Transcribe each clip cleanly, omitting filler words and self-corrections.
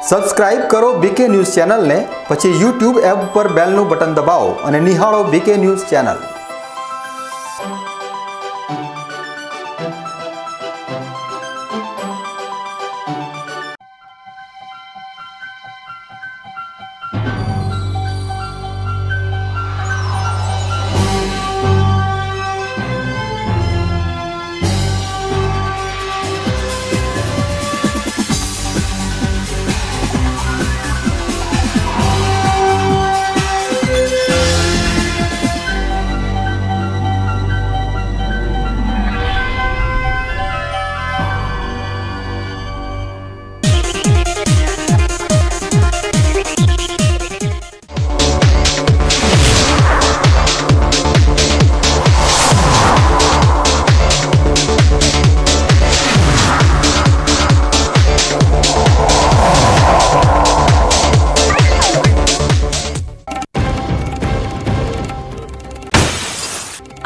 Subscribe કરો બીકે news ચેનલને, પછી યુટ્યુબ એપ પર બેલનું બટન દબાવો અને નિહાળો બીકે ન્યૂઝ ચેનલ।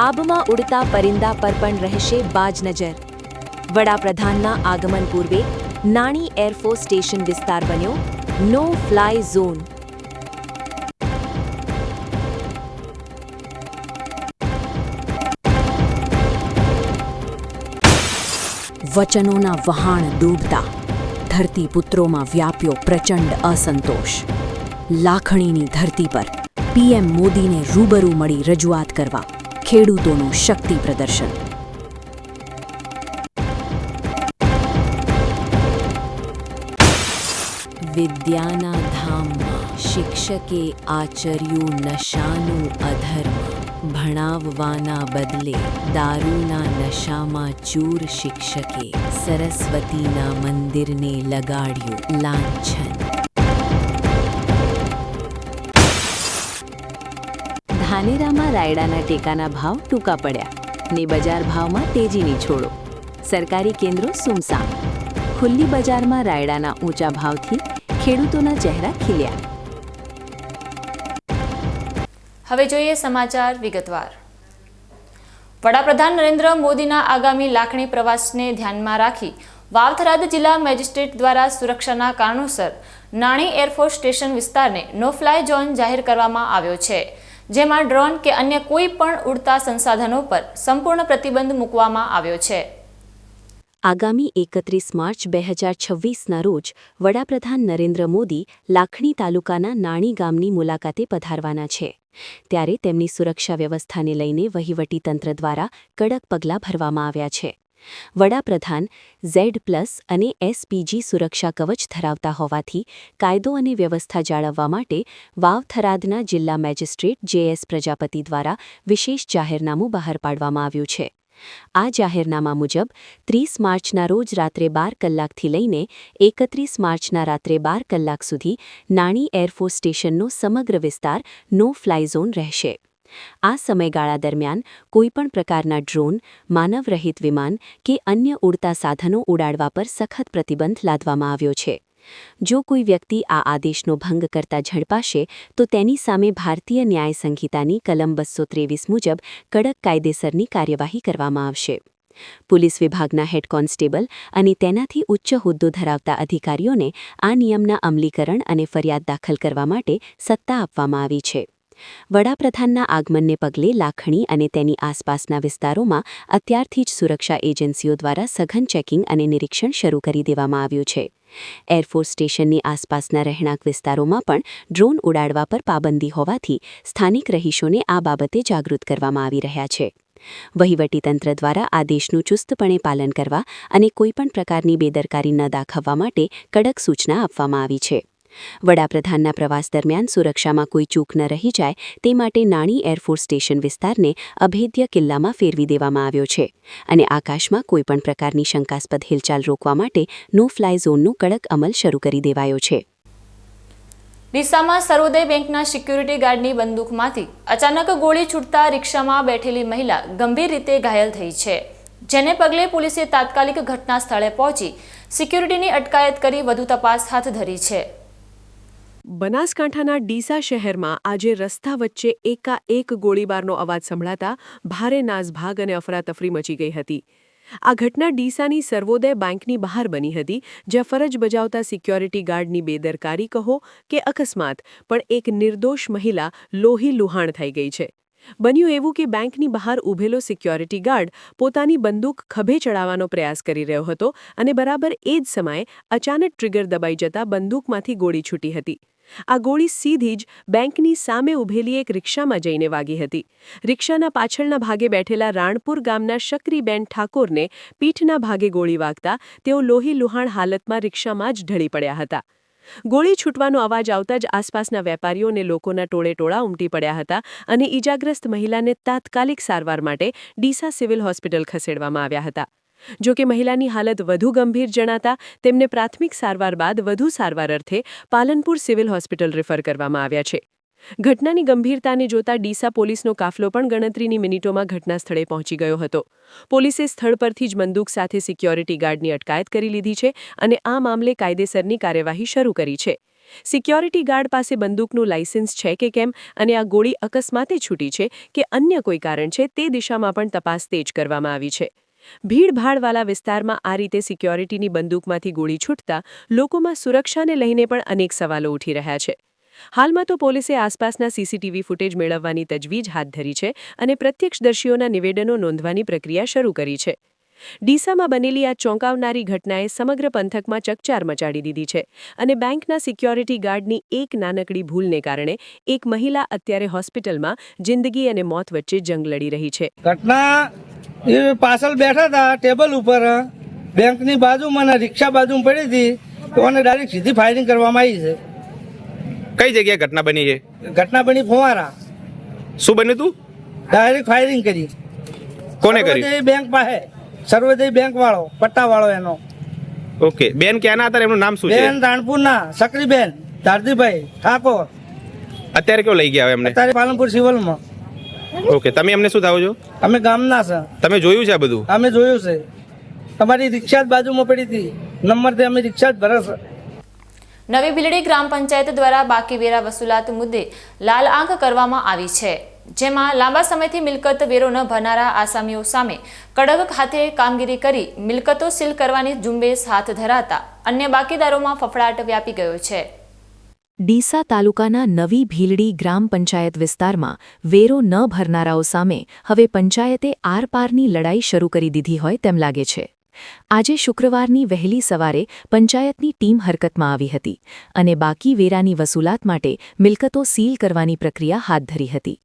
આબમાં ઉડતા પરિંદા પર પણ રહેશે બાજ નજર। વડાપ્રધાનના આગમન પૂર્વે નાણી એરફોર્સ સ્ટેશન વિસ્તાર બન્યો નો ફ્લાય ઝોન। વચનોના વહાણ ડૂબતા ધરતીપુત્રોમાં વ્યાપ્યો પ્રચંડ અસંતોષ। લાખણીની ધરતી પર પીએમ મોદીને રૂબરૂ મળી રજૂઆત કરવા ખેડૂતોનું શક્તિ પ્રદર્શન। વિદ્યાના ધામમાં શિક્ષકે આચર્યું નશાનું અધર્મ। ભણાવવાના બદલે દારૂના નશામાં ચૂર શિક્ષકે સરસ્વતીના મંદિરને લગાડ્યું લાંછન। ધાનેરામાં રાયડાના ટેકાના ભાવ ટૂંકા પડ્યા ને બજાર ભાવમાં તેજીની છોડો। સરકારી કેન્દ્રો સુમસામ। ખુલ્લી બજારમાં રાયડાના ઊંચા ભાવથી ખેડૂતોના ચહેરા ખીલ્યા। હવે જોઈએ સમાચાર વિગતવાર। વડાપ્રધાન નરેન્દ્ર મોદીના આગામી લાખણી પ્રવાસને ધ્યાનમાં રાખી વાવ-થરાદ જિલ્લા મેજિસ્ટ્રેટ દ્વારા સુરક્ષાના કારણોસર નાણી એરફોર્સ સ્ટેશન વિસ્તારને નો ફ્લાય ઝોન જાહેર કરવામાં આવ્યો છે, જેમાં ડ્રોન કે અન્ય કોઈ પણ ઉડતા સંસાધનો પર સંપૂર્ણ પ્રતિબંધ મૂકવામાં આવ્યો છે। આગામી 31 માર્ચ 2026ના રોજ વડાપ્રધાન નરેન્દ્ર મોદી લાખણી તાલુકાના નાણી ગામની મુલાકાતે પધારવાના છે, ત્યારે તેમની સુરક્ષા વ્યવસ્થાને લઈને વહીવટીતંત્ર દ્વારા કડક પગલાં ભરવામાં આવ્યા છે। વડાપ્રધાન Z+ અને SPG સુરક્ષા કવચ ધરાવતા હોવાથી કાયદો અને વ્યવસ્થા જાળવવા માટે વાવ-થરાદના જિલ્લા મેજિસ્ટ્રેટ JS પ્રજાપતિ દ્વારા વિશેષ જાહેરનામું બહાર પાડવામાં આવ્યું છે। આ જાહેરનામા મુજબ 30 માર્ચના રોજ રાત્રે 12 કલાકથી લઈને 31 માર્ચના રાત્રે 12 કલાક સુધી નાણી એરફોર્સ સ્ટેશનનો સમગ્ર વિસ્તાર નો ફ્લાય ઝોન રહેશે। આ સમયગાળા દરમિયાન કોઈપણ પ્રકારના ડ્રોન, માનવરહિત વિમાન કે અન્ય ઉડતા સાધનો ઉડાડવા પર સખત પ્રતિબંધ લાદવામાં આવ્યો છે। જો કોઈ વ્યક્તિ આ આદેશનો ભંગ કરતા ઝડપાશે તો તેની સામે ભારતીય ન્યાય સંહિતાની કલમ 223 મુજબ કડક કાયદેસરની કાર્યવાહી કરવામાં આવશે। પોલીસ વિભાગના હેડ કોન્સ્ટેબલ અને તેનાથી ઉચ્ચ હોદ્દો ધરાવતા અધિકારીઓને આ નિયમના અમલીકરણ અને ફરિયાદ દાખલ કરવા માટે સત્તા આપવામાં આવી છે। વડાપ્રધાનના આગમનને પગલે લાખણી અને તેની આસપાસના વિસ્તારોમાં અત્યારથી જ સુરક્ષા એજન્સીઓ દ્વારા સઘન ચેકિંગ અને નિરીક્ષણ શરૂ કરી દેવામાં આવ્યું છે। એરફોર્સ સ્ટેશનની આસપાસના રહેણાંક વિસ્તારોમાં પણ ડ્રોન ઉડાડવા પર પાબંદી હોવાથી સ્થાનિક રહીશોને આ બાબતે જાગૃત કરવામાં આવી રહ્યા છે। વહીવટીતંત્ર દ્વારા આદેશનું ચુસ્તપણે પાલન કરવા અને કોઈપણ પ્રકારની બેદરકારી ન દાખવવા માટે કડક સૂચના આપવામાં આવી છે। વડાપ્રધાનના પ્રવાસ દરમિયાન સુરક્ષામાં કોઈ ચૂક ન રહી જાય તે માટે નાણી એરફોર્સ સ્ટેશન વિસ્તારને અભેદ્ય કિલ્લામાં ફેરવી દેવામાં આવ્યો છે અને આકાશમાં કોઈપણ પ્રકારની શંકાસ્પદ હિલચાલ રોકવા માટે નો ફ્લાય ઝોનનો કડક અમલ શરૂ કરી દેવાયો છે। ડીસામાં સર્વોદય બેંકના સિક્યુરિટી ગાર્ડની બંદૂકમાંથી અચાનક ગોળી છૂટતા રિક્ષામાં બેઠેલી મહિલા ગંભીર રીતે ઘાયલ થઈ છે, જેને પગલે પોલીસે તાત્કાલિક ઘટના સ્થળે પહોંચી સિક્યુરિટીની અટકાયત કરી વધુ તપાસ હાથ ધરી છે। બનાસકાંઠાના ડીસા શહેરમાં આજે રસ્તા વચ્ચે એકાએક ગોળીબારનો અવાજ સંભળાતા ભારે નાસભાગ અને અફરાતફરી મચી ગઈ હતી। આ ઘટના ડીસાની સર્વોદય બેંકની બહાર બની હતી, જ્યાં ફરજ બજાવતા સિક્યોરિટી ગાર્ડની બેદરકારી કહો કે અકસ્માત, પણ એક નિર્દોષ મહિલા લોહી લુહાણ થઈ ગઈ છે. બન્યું એવું કે બેંકની બહાર ઊભેલો સિક્યોરિટી ગાર્ડ પોતાની બંદૂક ખભે ચડાવવાનો પ્રયાસ કરી રહ્યો હતો અને બરાબર એ જ સમયે અચાનક ટ્રિગર દબાઈ જતાં બંદૂકમાંથી ગોળી છૂટી હતી. આ ગોળી સીધી જ બેંકની સામે ઊભેલી એક રિક્ષામાં જઈને વાગી હતી. રિક્ષાના પાછળના ભાગે બેઠેલા રાણપુર ગામના શકરીબેન ઠાકોરને પીઠના ભાગે ગોળી વાગતા તેઓ લોહી લુહાણ હાલતમાં રિક્ષામાં જ ઢળી પડ્યા હતા. ગોળી છૂટવાનો અવાજ આવતા જ આસપાસના વેપારીઓ અને લોકોના ટોળેટોળા ઉમટી પડ્યા હતા અને ઈજાગ્રસ્ત મહિલાને તાત્કાલિક સારવાર માટે ડીસા સિવિલ હોસ્પિટલ ખસેડવામાં આવ્યા હતા. જો કે મહિલાની હાલત વધુ ગંભીર જણાતા તેમને પ્રાથમિક સારવાર બાદ વધુ સારવાર અર્થે પાલનપુર સિવિલ હોસ્પિટલ રેફર કરવામાં આવ્યા છે. ઘટનાની ગંભીરતાને જોતા ડીસા પોલીસનો કાફલો પણ ગણતરીની મિનિટોમાં ઘટના સ્થળે પહોંચી ગયો હતો. પોલીસે સ્થળ પરથી જ બંદૂક સાથે સિક્યોરિટી ગાર્ડની અટકાયત કરી લીધી છે અને આ મામલે કાયદેસરની કાર્યવાહી શરૂ કરી છે. સિક્યોરિટી ગાર્ડ પાસે બંદૂકનું લાયસન્સ છે કે કેમ અને આ ગોળી અકસ્માતે છૂટી છે કે અન્ય કોઈ કારણ છે તે દિશામાં પણ તપાસ તેજ કરવામાં આવી છે. ભીડભાડવાળા વિસ્તારમાં આ રીતે સિક્યોરિટીની બંદૂકમાંથી ગોળી છૂટતા લોકોમાં સુરક્ષાને લઈને પણ અનેક સવાલો ઉઠી રહ્યા છે. હાલમાં તો પોલીસે આસપાસના સીસીટીવી ફૂટેજ મેળવવાની તજવીજ હાથ ધરી છે અને પ્રત્યક્ષદર્શીઓના નિવેદનો નોંધવાની પ્રક્રિયા શરૂ કરી છે. ડીસામાં બનેલી આ ચોંકાવનારી ઘટનાએ સમગ્ર પંથકમાં ચકચાર મચાડી દીધી છે અને બેંકના સિક્યોરિટી ગાર્ડની એક નાનકડી ભૂલને કારણે એક મહિલા અત્યારે હોસ્પિટલમાં જિંદગી અને મોત વચ્ચે જંગ લડી રહી છે. ઘટના એ પાછળ બેઠા હતા ટેબલ ઉપર, બેંકની બાજુમાં રિક્ષા બાજુમાં પડી હતી તો એને ડાયરેક્ટ સીધી ફાયરિંગ કરવામાં આવી છે. કઈ જગ્યાએ ઘટના બની છે? ઘટના બની ફુવારા. શું બન્યું તું? ડાયરેક્ટ ફાયરિંગ કરી. કોને કરી? સર્વોદય બેંક પાસે, સર્વોદય બેંક વાળો, પટ્ટા વાળો એનો. ઓકે, બેન ક્યાંના હતા? એમનું નામ શું છે? બેન રાણપુરના શકરીબેન ધારતીભાઈ ઠાકોર. અત્યારે કેવો લઈ ગયા એમને? અત્યારે પાલનપુર સિવિલમાં. ઓકે, તમે એમને શું થાવો છો? અમે ગામના છે. તમે જોયું છે આ બધું? અમે જોયું છે. તમારી રિક્ષા જ બાજુમાં પડી હતી, નંબરથી અમે રિક્ષા જ ભરે છે. નવી ભીલડી ગ્રામ પંચાયત દ્વારા બાકી વેરા વસૂલાત મુદ્દે લાલ આંખ કરવામાં આવી છે, જેમાં લાંબા સમયથી મિલકત વેરો ન ભરનારા આસામીઓ સામે કડક હાથે કામગીરી કરી મિલકતો સીલ કરવાની ઝુંબેશ હાથ ધરાતા અન્ય બાકીદારોમાં ફફડાટ વ્યાપી ગયો છે. ડીસા તાલુકાના નવી ભીલડી ગ્રામ પંચાયત વિસ્તારમાં વેરો ન ભરનારાઓ સામે હવે પંચાયતે આરપારની લડાઈ શરૂ કરી દીધી હોય તેમ લાગે છે. આજે શુક્રવારની વહેલી સવારે પંચાયતની ટીમ હરકતમાં આવી હતી અને બાકી વેરાની વસૂલાત માટે મિલકતો સીલ કરવાની પ્રક્રિયા હાથ ધરી હતી.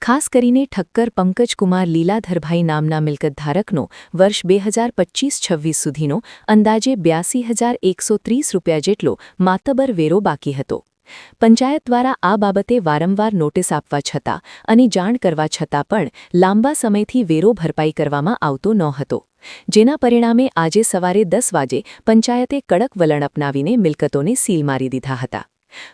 ખાસ કરીને ઠક્કર પંકજકુમાર લીલાધરભાઈ નામના મિલકતધારકનો વર્ષ 2025-26 સુધીનો અંદાજે 82,130 રૂપિયા જેટલો માતબર વેરો બાકી હતો. પંચાયત દ્વારા આ બાબતે વારંવાર નોટિસ આપવા છતાં અને જાણ કરવા છતાં પણ લાંબા સમયથી વેરો ભરપાઈ કરવામાં આવતો ન હતો, જેના પરિણામે આજે સવારે 10 વાગે પંચાયતે કડક વલણ અપનાવીને મિલકતોને સીલ મારી દીધા હતા.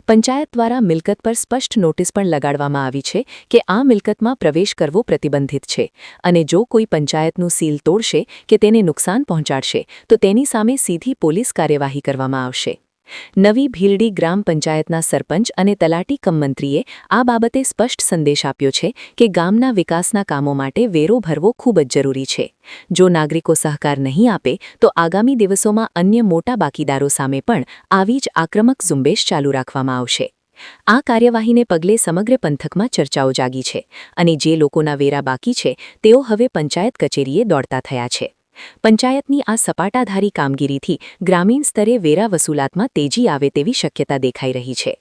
પંચાયત દ્વારા મિલકત પર સ્પષ્ટ નોટિસ પણ લગાડવામાં આવી છે કે આ મિલકતમાં પ્રવેશ કરવો પ્રતિબંધિત છે અને જો કોઈ પંચાયતનું સીલ તોડશે કે તેને નુકસાન પહોંચાડશે તો તેની સામે સીધી પોલીસ કાર્યવાહી કરવામાં આવશે. નવી ભીલડી ગ્રામ પંચાયતના સરપંચ અને તલાટી કમ મંત્રીએ આ બાબતે સ્પષ્ટ સંદેશ આપ્યો છે કે ગામના વિકાસના કામો માટે વેરો ભરવો ખૂબ જ જરૂરી છે. જો નાગરિકો સહકાર નહીં આપે તો આગામી દિવસોમાં અન્ય મોટા બાકીદારો સામે પણ આવી જ આક્રમક ઝુંબેશ ચાલુ રાખવામાં આવશે. આ કાર્યવાહીને પગલે સમગ્ર પંથકમાં ચર્ચાઓ જાગી છે અને જે લોકોના વેરા બાકી છે તેઓ હવે પંચાયત કચેરીએ દોડતા થયા છે. પંચાયતની આ સપાટાધારી કામગીરીથી ગ્રામીણ સ્તરે વેરા વસૂલાતમાં તેજી આવે તેવી શક્યતા દેખાઈ રહી છે.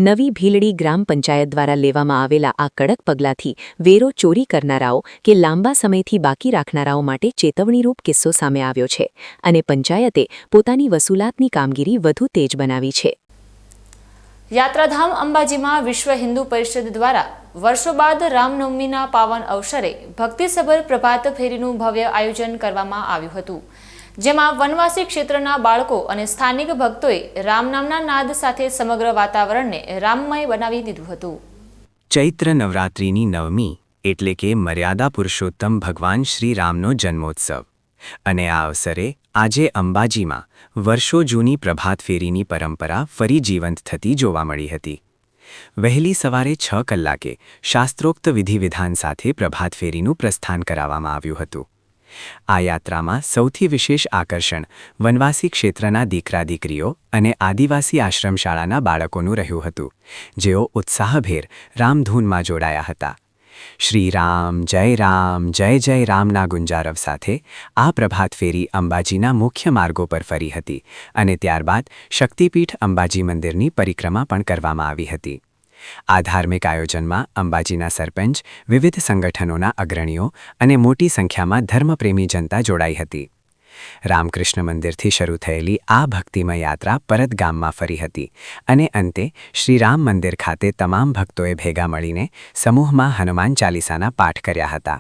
નવી ભીલડી ગ્રામ પંચાયત દ્વારા લેવામાં આવેલા આ કડક પગલાંથી વેરો ચોરી કરનારાઓ કે લાંબા સમયથી બાકી રાખનારાઓ માટે ચેતવણીરૂપ કિસ્સો સામે આવ્યો છે અને પંચાયતે પોતાની વસૂલાતની કામગીરી વધુ તેજ બનાવી છે. યાત્રાધામ અંબાજીમાં વિશ્વ હિન્દુ પરિષદ દ્વારા વર્ષો બાદ રામનવમીના પાવન અવસરે ભક્તિસભર પ્રભાત ફેરીનું ભવ્ય આયોજન કરવામાં આવ્યું હતું, જેમાં વનવાસી ક્ષેત્રના બાળકો અને સ્થાનિક ભક્તોએ રામનામના નાદ સાથે સમગ્ર વાતાવરણને રામમય બનાવી દીધું હતું. ચૈત્ર નવરાત્રિની નવમી એટલે કે મર્યાદા પુરુષોત્તમ ભગવાન શ્રી રામનો જન્મોત્સવ અને આ અવસરે આજે અંબાજીમાં વર્ષો જૂની પ્રભાત ફેરીની પરંપરા ફરી જીવંત થતી જોવા મળી હતી. વહેલી સવારે 6 કલાકે શાસ્ત્રોક્ત વિધિવિધાન સાથે પ્રભાત ફેરીનું પ્રસ્થાન કરાવવામાં આવ્યું હતું. આ યાત્રામાં સૌથી વિશેષ આકર્ષણ વનવાસી ક્ષેત્રના દીકરા દીકરીઓ અને આદિવાસી આશ્રમશાળાના બાળકોનું રહ્યું હતું, જેઓ ઉત્સાહભેર રામધૂનમાં જોડાયા હતા. શ્રી રામ જય જય રામના ગુંજારવ સાથે આ પ્રભાત ફેરી અંબાજીના મુખ્ય માર્ગો પર ફરી હતી અને ત્યારબાદ શક્તિપીઠ અંબાજી મંદિરની પરિક્રમા પણ કરવામાં આવી હતી. આ ધાર્મિક આયોજનમાં અંબાજીના સરપંચ, વિવિધ સંગઠનોના અગ્રણીઓ અને મોટી સંખ્યામાં ધર્મપ્રેમી જનતા જોડાઈ હતી. રામકૃષ્ણ મંદિરથી શરૂ થયેલી આ ભક્તિમય યાત્રા પરત ગામમાં ફરી હતી અને અંતે શ્રી રામ મંદિર ખાતે તમામ ભક્તોએ ભેગા મળીને સમૂહમાં હનુમાન ચાલીસાના પાઠ કર્યા હતા.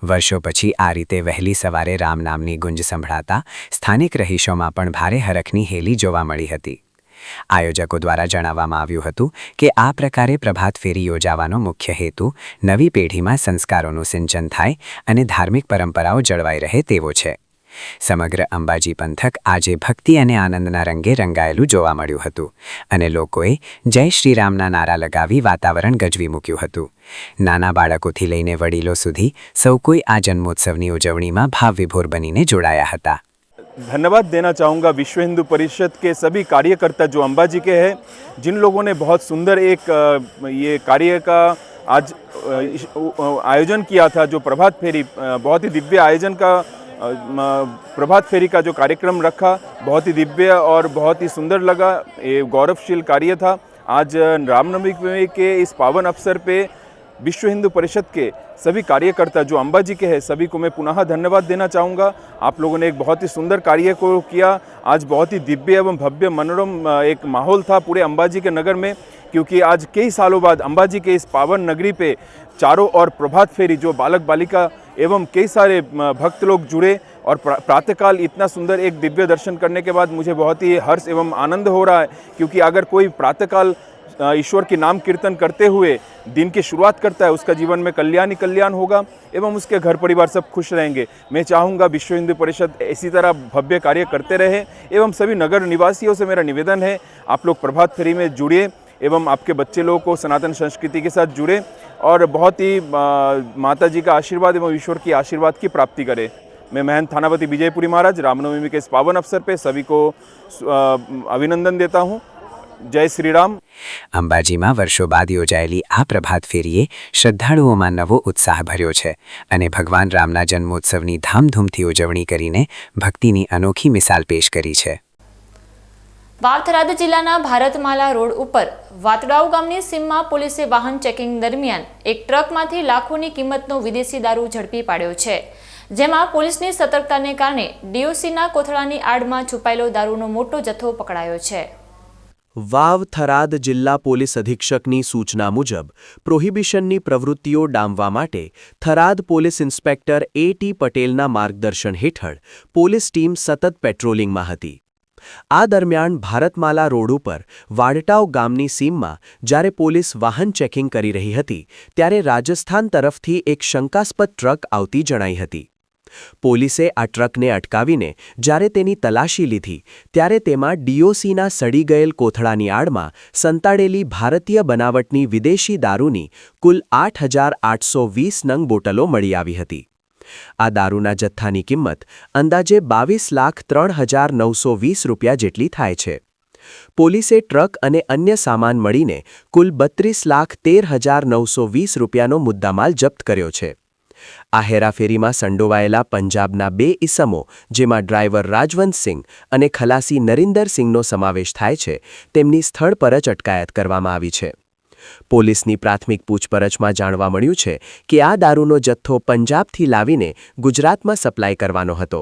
વર્ષો પછી આ રીતે વહેલી સવારે રામ નામની ગુંજ સંભળાતા સ્થાનિક રહીશોમાં પણ ભારે હરખની હેલી જોવા મળી હતી. આયોજકો દ્વારા જણાવવામાં આવ્યું હતું કે આ પ્રકારે પ્રભાત ફેરી યોજાવાનો મુખ્ય હેતુ નવી પેઢીમાં સંસ્કારોનું સિંચન થાય અને ધાર્મિક પરંપરાઓ જળવાઈ રહે તેવો છે. સમગ્ર અંબાજી પંથક આજે ભક્તિ અને આનંદના રંગે રંગાયેલું જોવા મળ્યું હતું અને લોકોએ જય શ્રી રામના નારા લગાવી વાતાવરણ ગજવી મૂક્યું હતું. નાના બાળકોથી લઈને વડીલો સુધી સૌ કોઈ આ જન્મોત્સવની ઉજવણીમાં ભાવવિભોર બનીને જોડાયા હતા. धन्यवाद देना चाहूँगा विश्व हिंदू परिषद के सभी कार्यकर्ता जो अंबाजी के हैं, जिन लोगों ने बहुत सुंदर एक ये कार्य का आज आयोजन किया था, जो प्रभात फेरी बहुत ही दिव्य आयोजन का प्रभात फेरी का जो कार्यक्रम रखा, बहुत ही दिव्य और बहुत ही सुंदर लगा. ये गौरवशील कार्य था. आज रामनवमी के इस पावन अवसर पे विश्व हिंदू परिषद के सभी कार्यकर्ता जो अंबाजी के हैं, सभी को मैं पुनः धन्यवाद देना चाहूँगा. आप लोगों ने एक बहुत ही सुंदर कार्य को किया. आज बहुत ही दिव्य एवं भव्य मनोरम एक माहौल था पूरे अंबाजी के नगर में, क्योंकि आज कई सालों बाद अंबाजी के इस पावन नगरी पे चारों ओर प्रभात फेरी जो बालक बालिका एवं कई सारे भक्त लोग जुड़े और प्रातःकाल इतना सुंदर एक दिव्य दर्शन करने के बाद मुझे बहुत ही हर्ष एवं आनंद हो रहा है. क्योंकि अगर कोई प्रातःकाल ईश्वर की नाम कीर्तन करते हुए दिन की शुरुआत करता है, उसका जीवन में कल्याण ही कल्याण होगा एवं उसके घर परिवार सब खुश रहेंगे. मैं चाहूँगा विश्व हिंदू परिषद इसी तरह भव्य कार्य करते रहे. एवं सभी नगर निवासियों से मेरा निवेदन है, आप लोग प्रभात फेरी में जुड़िए एवं आपके बच्चे लोगों को सनातन संस्कृति के साथ जुड़े और बहुत ही माता जी का आशीर्वाद एवं ईश्वर की आशीर्वाद की प्राप्ति करें. मैं महंत थानापति विजयपुरी महाराज रामनवमी के इस पावन अवसर पे सभी को अभिनंदन देता हूँ. जय श्री राम. અંબાજીમાં વર્ષો બાદ યોજાયેલી આ પ્રભાત ફેરીએ શ્રદ્ધાળુઓમાં નવો ઉત્સાહ ભર્યો છે અને ભગવાન રામના જન્મોત્સવની ધામધૂમથી ઉજવણી કરીને ભક્તિની અનોખી મિસાલ પેશ કરી છે. વાવથરાદ જિલ્લાના ભારતમાલા રોડ ઉપર વાતડાઉ ગામની સીમમાં પોલીસે વાહન ચેકિંગ દરમિયાન એક ટ્રકમાંથી લાખોની કિંમતનો વિદેશી દારૂ ઝડપી પાડ્યો છે, જેમાં પોલીસની સતર્કતાને કારણે ડીઓસીના કોથળાની આડમાં છુપાયેલો દારૂનો મોટો જથ્થો પકડાયો છે. વાવ થરાદ જિલ્લા પોલીસ અધિક્ષકની સૂચના મુજબ પ્રોહિબિશનની પ્રવૃત્તિઓ ડામવા માટે થરાદ પોલીસ ઇન્સ્પેક્ટર A.T. પટેલના માર્ગદર્શન હેઠળ પોલીસ ટીમ સતત પેટ્રોલિંગમાં હતી. આ દરમિયાન ભારતમાલા રોડ ઉપર વાડટાવ ગામની સીમમાં જ્યારે પોલીસ વાહન ચેકિંગ કરી રહી હતી, ત્યારે રાજસ્થાન તરફથી એક શંકાસ્પદ ટ્રક આવતી જણાઈ હતી. પોલીસે આ ટ્રકને અટકાવીને જ્યારે તેની તલાશી લીધી, ત્યારે તેમાં ડીઓસીના સડી ગયેલ કોથળાની આડમાં સંતાડેલી ભારતીય બનાવટની વિદેશી દારૂની કુલ 8,820 નંગ બોટલો મળી આવી હતી. આ દારૂના જથ્થાની કિંમત અંદાજે 22,03,920 રૂપિયા જેટલી થાય છે. પોલીસે ટ્રક અને અન્ય સામાન મળીને કુલ 32,13,920 રૂપિયાનો મુદ્દામાલ જપ્ત કર્યો છે. આ હેરાફેરીમાં સંડોવાયેલા પંજાબના 2 ઇસમો, જેમાં ડ્રાઈવર રાજવંતસિંહ અને ખલાસી નરિંદરસિંહનો સમાવેશ થાય છે, તેમની સ્થળ પર જ અટકાયત કરવામાં આવી છે. પોલીસની પ્રાથમિક પૂછપરછમાં જાણવા મળ્યું છે કે આ દારૂનો જથ્થો પંજાબથી લાવીને ગુજરાતમાં સપ્લાય કરવાનો હતો.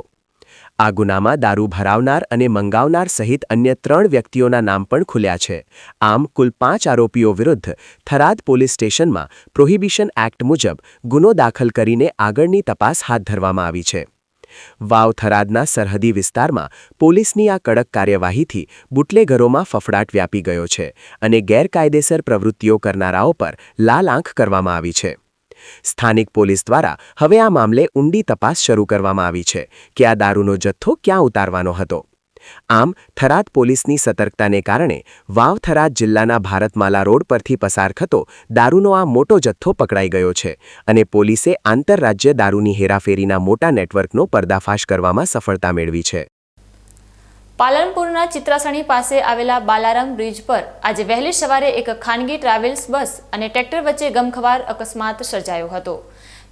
આ ગુનામાં દારૂ ભરાવનાર અને મંગાવનાર સહિત અન્ય 3 વ્યક્તિઓના નામ પણ ખુલ્યા છે. આમ કુલ 5 આરોપીઓ વિરુદ્ધ થરાદ પોલીસ સ્ટેશનમાં પ્રોહિબિશન એક્ટ મુજબ ગુનો દાખલ કરીને આગળની તપાસ હાથ ધરવામાં આવી છે. વાવ થરાદના સરહદી વિસ્તારમાં પોલીસની આ કડક કાર્યવાહીથી બુટલેઘરોમાં ફફડાટ વ્યાપી ગયો છે અને ગેરકાયદેસર પ્રવૃત્તિઓ કરનારાઓ પર લાલ આંખ કરવામાં આવી છે. સ્થાનિક પોલીસ દ્વારા હવે આ મામલે ઊંડી તપાસ શરૂ કરવામાં આવી છે કે આ દારૂનો જથ્થો ક્યાં ઉતારવાનો હતો. આમ થરાદ પોલીસની સતર્કતાને કારણે વાવ થરાદ જિલ્લાના ભારતમાલા રોડ પરથી પસાર થતો દારૂનો આ મોટો જથ્થો પકડાઈ ગયો છે અને પોલીસે આંતરરાજ્ય દારૂની હેરાફેરીના મોટા નેટવર્કનો પર્દાફાશ કરવામાં સફળતા મેળવી છે. પાલનપુરના ચિત્રાસણી પાસે આવેલા બાલારામ બ્રિજ પર આજે વહેલી સવારે એક ખાનગી ટ્રાવેલ્સ બસ અને ટ્રેક્ટર વચ્ચે ગમખ્વાર અકસ્માત સર્જાયો હતો,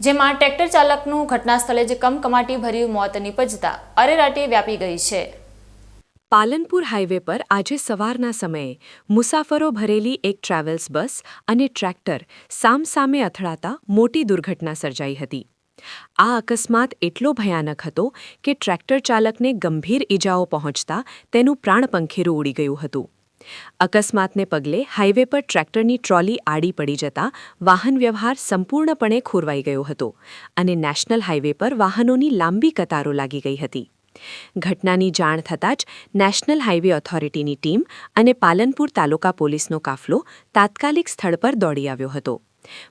જેમાં ટ્રેક્ટર ચાલકનું ઘટના સ્થળે જ કમકમાટી ભર્યું મોત નીપજતા અરેરાટી વ્યાપી ગઈ છે. પાલનપુર હાઈવે પર આજે સવારના સમયે મુસાફરો ભરેલી એક ટ્રાવેલ્સ બસ અને ટ્રેક્ટર સામસામે અથડાતા મોટી દુર્ઘટના સર્જાઈ હતી. આ અકસ્માત એટલો ભયાનક હતો કે ટ્રેક્ટર ચાલકને ગંભીર ઈજાઓ પહોંચતા તેનું પ્રાણપંખીરું ઉડી ગયું હતું. અકસ્માતને પગલે હાઈવે પર ટ્રેક્ટરની ટ્રોલી આડી પડી જતા વાહન વ્યવહાર સંપૂર્ણપણે ખોરવાઈ ગયો હતો અને નેશનલ હાઈવે પર વાહનોની લાંબી કતારો લાગી ગઈ હતી. ઘટનાની જાણ થતાં જ નેશનલ હાઈવે ઓથોરિટીની ટીમ અને પાલનપુર તાલુકા પોલીસનો કાફલો તાત્કાલિક સ્થળ પર દોડી આવ્યો હતો.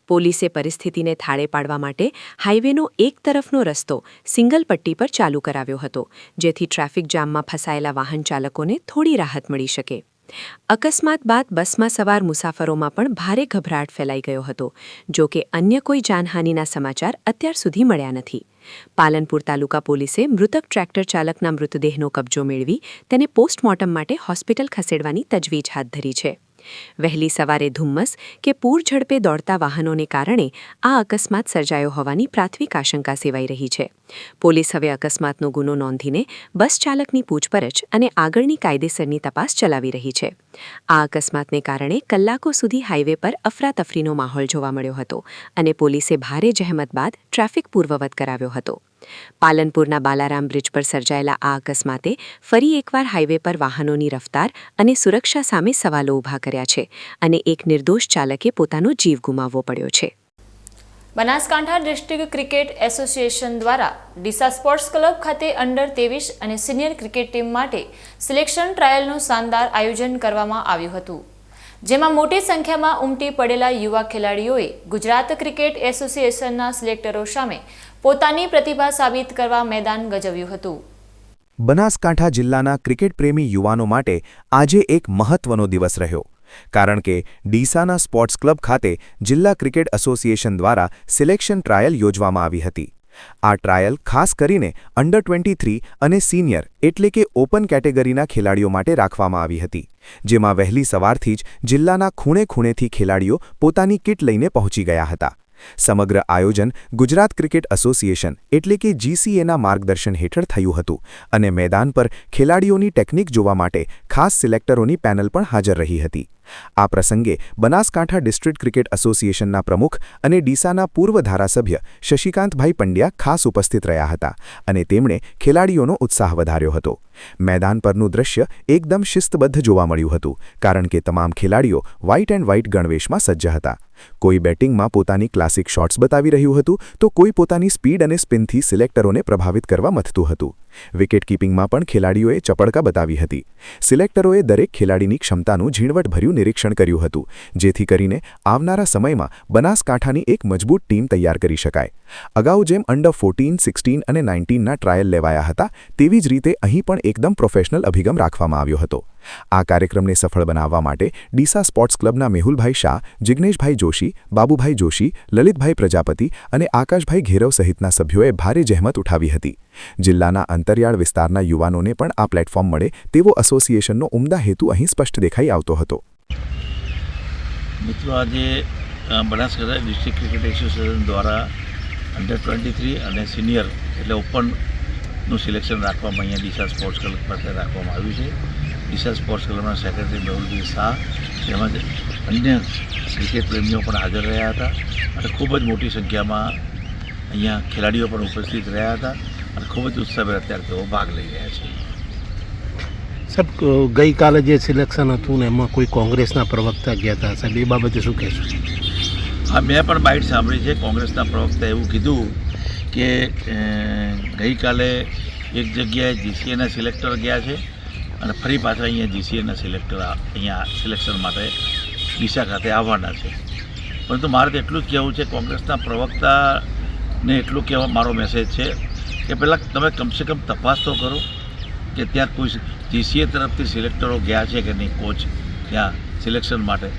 પોલીસે પરિસ્થિતિને થાળે પાડવા માટે હાઈવેનો એક તરફનો રસ્તો સિંગલ પટ્ટી પર ચાલુ કરાવ્યો હતો, જેથી ટ્રાફિક જામમાં ફસાયેલા વાહન ચાલકોને થોડી રાહત મળી શકે. અકસ્માત બાદ બસમાં સવાર મુસાફરોમાં પણ ભારે ગભરાટ ફેલાઈ ગયો હતો. જો કે અન્ય કોઈ જાનહાનિના સમાચાર અત્યાર સુધી મળ્યા નથી. પાલનપુર તાલુકા પોલીસે મૃતક ટ્રેક્ટર ચાલકના મૃતદેહનો કબજો મેળવી તેને પોસ્ટમોર્ટમ માટે હોસ્પિટલ ખસેડવાની તજવીજ હાથ ધરી છે. વહેલી સવારે ધુમ્મસ કે પૂર ઝડપે દોડતા વાહનોને કારણે આ અકસ્માત સર્જાયો હોવાની પ્રાથમિક આશંકા સેવાઈ રહી છે. પોલીસ હવે અકસ્માતનો ગુનો નોંધીને બસ ચાલકની પૂછપરછ અને આગળની કાયદેસરની તપાસ ચલાવી રહી છે. આ અકસ્માતને કારણે કલાકો સુધી હાઈવે પર અફરાતફરીનો માહોલ જોવા મળ્યો હતો અને પોલીસે ભારે જહેમત બાદ ટ્રાફિક પૂર્વવત કરાવ્યો હતો. પાલનપુરના બાલારામ બ્રિજ પર સર્જાયેલા આ અકસ્માતે ફરી એકવાર હાઈવે પર વાહનોની રફતાર અને સુરક્ષા સામે સવાલો ઊભા કર્યા છે અને એક નિર્દોષ ચાલકે પોતાનો જીવ ગુમાવવો પડ્યો છે. બનાસકાંઠા ડિસ્ટ્રિક્ટ ક્રિકેટ એસોસિએશન દ્વારા ડીસા સ્પોર્ટ્સ ક્લબ ખાતે અંડર 23 અને સિનિયર ક્રિકેટ ટીમ માટે સિલેક્શન ટ્રાયલનું શાનદાર આયોજન કરવામાં આવ્યું હતું, જેમાં મોટી સંખ્યામાં ઉમટી પડેલા યુવા ખેલાડીઓએ ગુજરાત ક્રિકેટ એસોસિએશનના સિલેક્ટરો સામે પોતાની પ્રતિભા સાબિત કરવા મેદાન ગજવ્યું હતું. બનાસકાંઠા જિલ્લાના ક્રિકેટ પ્રેમી યુવાનો માટે આજે એક મહત્વનો દિવસ રહ્યો, કારણ કે ડીસાના સ્પોર્ટ્સ ક્લબ ખાતે જિલ્લા ક્રિકેટ એસોસિએશન દ્વારા સિલેક્શન ટ્રાયલ યોજવામાં આવી હતી. આ ટ્રાયલ ખાસ કરીને અંડર 23 અને સિનિયર એટલે કે ઓપન કેટેગરીના ખેલાડીઓ માટે રાખવામાં આવી હતી, જેમાં વહેલી સવારથી જ જિલ્લાના ખૂણે-ખૂણેથી ખેલાડીઓ પોતાની કિટ લઈને પહોંચી ગયા હતા. સમગ્ર આયોજન ગુજરાત ક્રિકેટ એસોસિએશન એટલે કે GCAના માર્ગદર્શન હેઠળ થયું હતું અને મેદાન પર ખેલાડીઓની ટેકનિક જોવા માટે ખાસ સિલેક્ટરોની પેનલ પણ હાજર રહી હતી. આ પ્રસંગે બનાસકાંઠા ડિસ્ટ્રિક્ટ ક્રિકેટ એસોસિએશનના પ્રમુખ અને ડીસાના પૂર્વ ધારાસભ્ય શશિકાંતભાઈ પંડ્યા ખાસ ઉપસ્થિત રહ્યા હતા અને તેમણે ખેલાડીઓનો ઉત્સાહ વધાર્યો હતો. મેદાન પરનું દૃશ્ય એકદમ શિસ્તબદ્ધ જોવા મળ્યું હતું, કારણ કે તમામ ખેલાડીઓ વ્હાઇટ એન્ડ વ્હાઇટ ગણવેશમાં સજ્જ હતા. કોઈ બેટિંગમાં પોતાની ક્લાસિક શોટ્સ બતાવી રહ્યું હતું તો કોઈ પોતાની સ્પીડ અને સ્પિનથી સિલેક્ટરોને પ્રભાવિત કરવા મથતું હતું. વિકેટ કીપિંગમાં પણ ખેલાડીઓએ ચપળકા બતાવી હતી. સિલેક્ટરોએ દરેક ખેલાડીની ક્ષમતાનું ઝીણવટભર્યું નિરીક્ષણ કર્યું હતું, જેથી કરીને આવનારા સમયમાં બનાસકાંઠાની એક મજબૂત ટીમ તૈયાર કરી શકાય. અગાઉ જેમ અંડર 14, 16 અને 19ના ટ્રાયલ લેવાયા હતા, તેવી જ રીતે અહીં પણ એકદમ પ્રોફેશનલ અભિગમ રાખવામાં આવ્યો હતો. આ કાર્યક્રમને સફળ બનાવવા માટે ડીસા સ્પોર્ટ્સ ક્લબના મેહુલભાઈ શાહ, જિગ્નેશભાઈ જોશી, બાબુભાઈ જોશી, લલિતભાઈ પ્રજાપતિ અને આકાશભાઈ ઘેરવ સહિતના સભ્યોએ ભારે જહેમત ઉઠાવી હતી. જિલ્લાના અંતરિયાળ વિસ્તારના યુવાનોને પણ આ પ્લેટફોર્મ મળે તેવો એસોસિએશનનો ઉમદા હેતુ અહીં સ્પષ્ટ દેખાઈ આવતો હતો. મિત્રો, આજે બનાસકાંઠા ડિસ્ટ્રિક્ટ ક્રિકેટ એસોસિએશન દ્વારા અંડર 23 અને સિનિયર એટલે ઓપનનું સિલેક્શન રાખવામાં અહીંયા ડીસા સ્પોર્ટ્સ ક્લબ ખાતે રાખવામાં આવ્યું છે. ડીસા સ્પોર્ટ્સ ક્લબના સેક્રેટરી મેહુલભાઈ શાહ તેમજ અન્ય ક્રિકેટ પ્રેમીઓ પણ હાજર રહ્યા હતા અને ખૂબ જ મોટી સંખ્યામાં અહીંયા ખેલાડીઓ પણ ઉપસ્થિત રહ્યા હતા અને ખૂબ જ ઉત્સાહભેર અત્યારે તેઓ ભાગ લઈ રહ્યા છે. સાહેબ, ગઈકાલે જે સિલેક્શન હતું ને એમાં કોઈ કોંગ્રેસના પ્રવક્તા ગયા હતા, સાહેબ એ બાબતે શું કહેશો? હા, મેં પણ બાઇટ સાંભળી છે. કોંગ્રેસના પ્રવક્તાએ એવું કીધું કે ગઈકાલે એક જગ્યાએ GCAના સિલેક્ટર ગયા છે અને ફરી પાછા અહીંયા GCAના સિલેક્ટર અહીંયા સિલેક્શન માટે ડીસા ખાતે આવવાના છે. પરંતુ મારે તો એટલું જ કહેવું છે, કોંગ્રેસના પ્રવક્તાને એટલું કહેવા મારો મેસેજ છે કે પહેલાં તમે કમસે કમ તપાસ તો કરો કે ત્યાં કોઈ જીસીએ તરફથી સિલેક્ટરો ગયા છે કે નહીં કોચ ત્યાં સિલેક્શન માટે?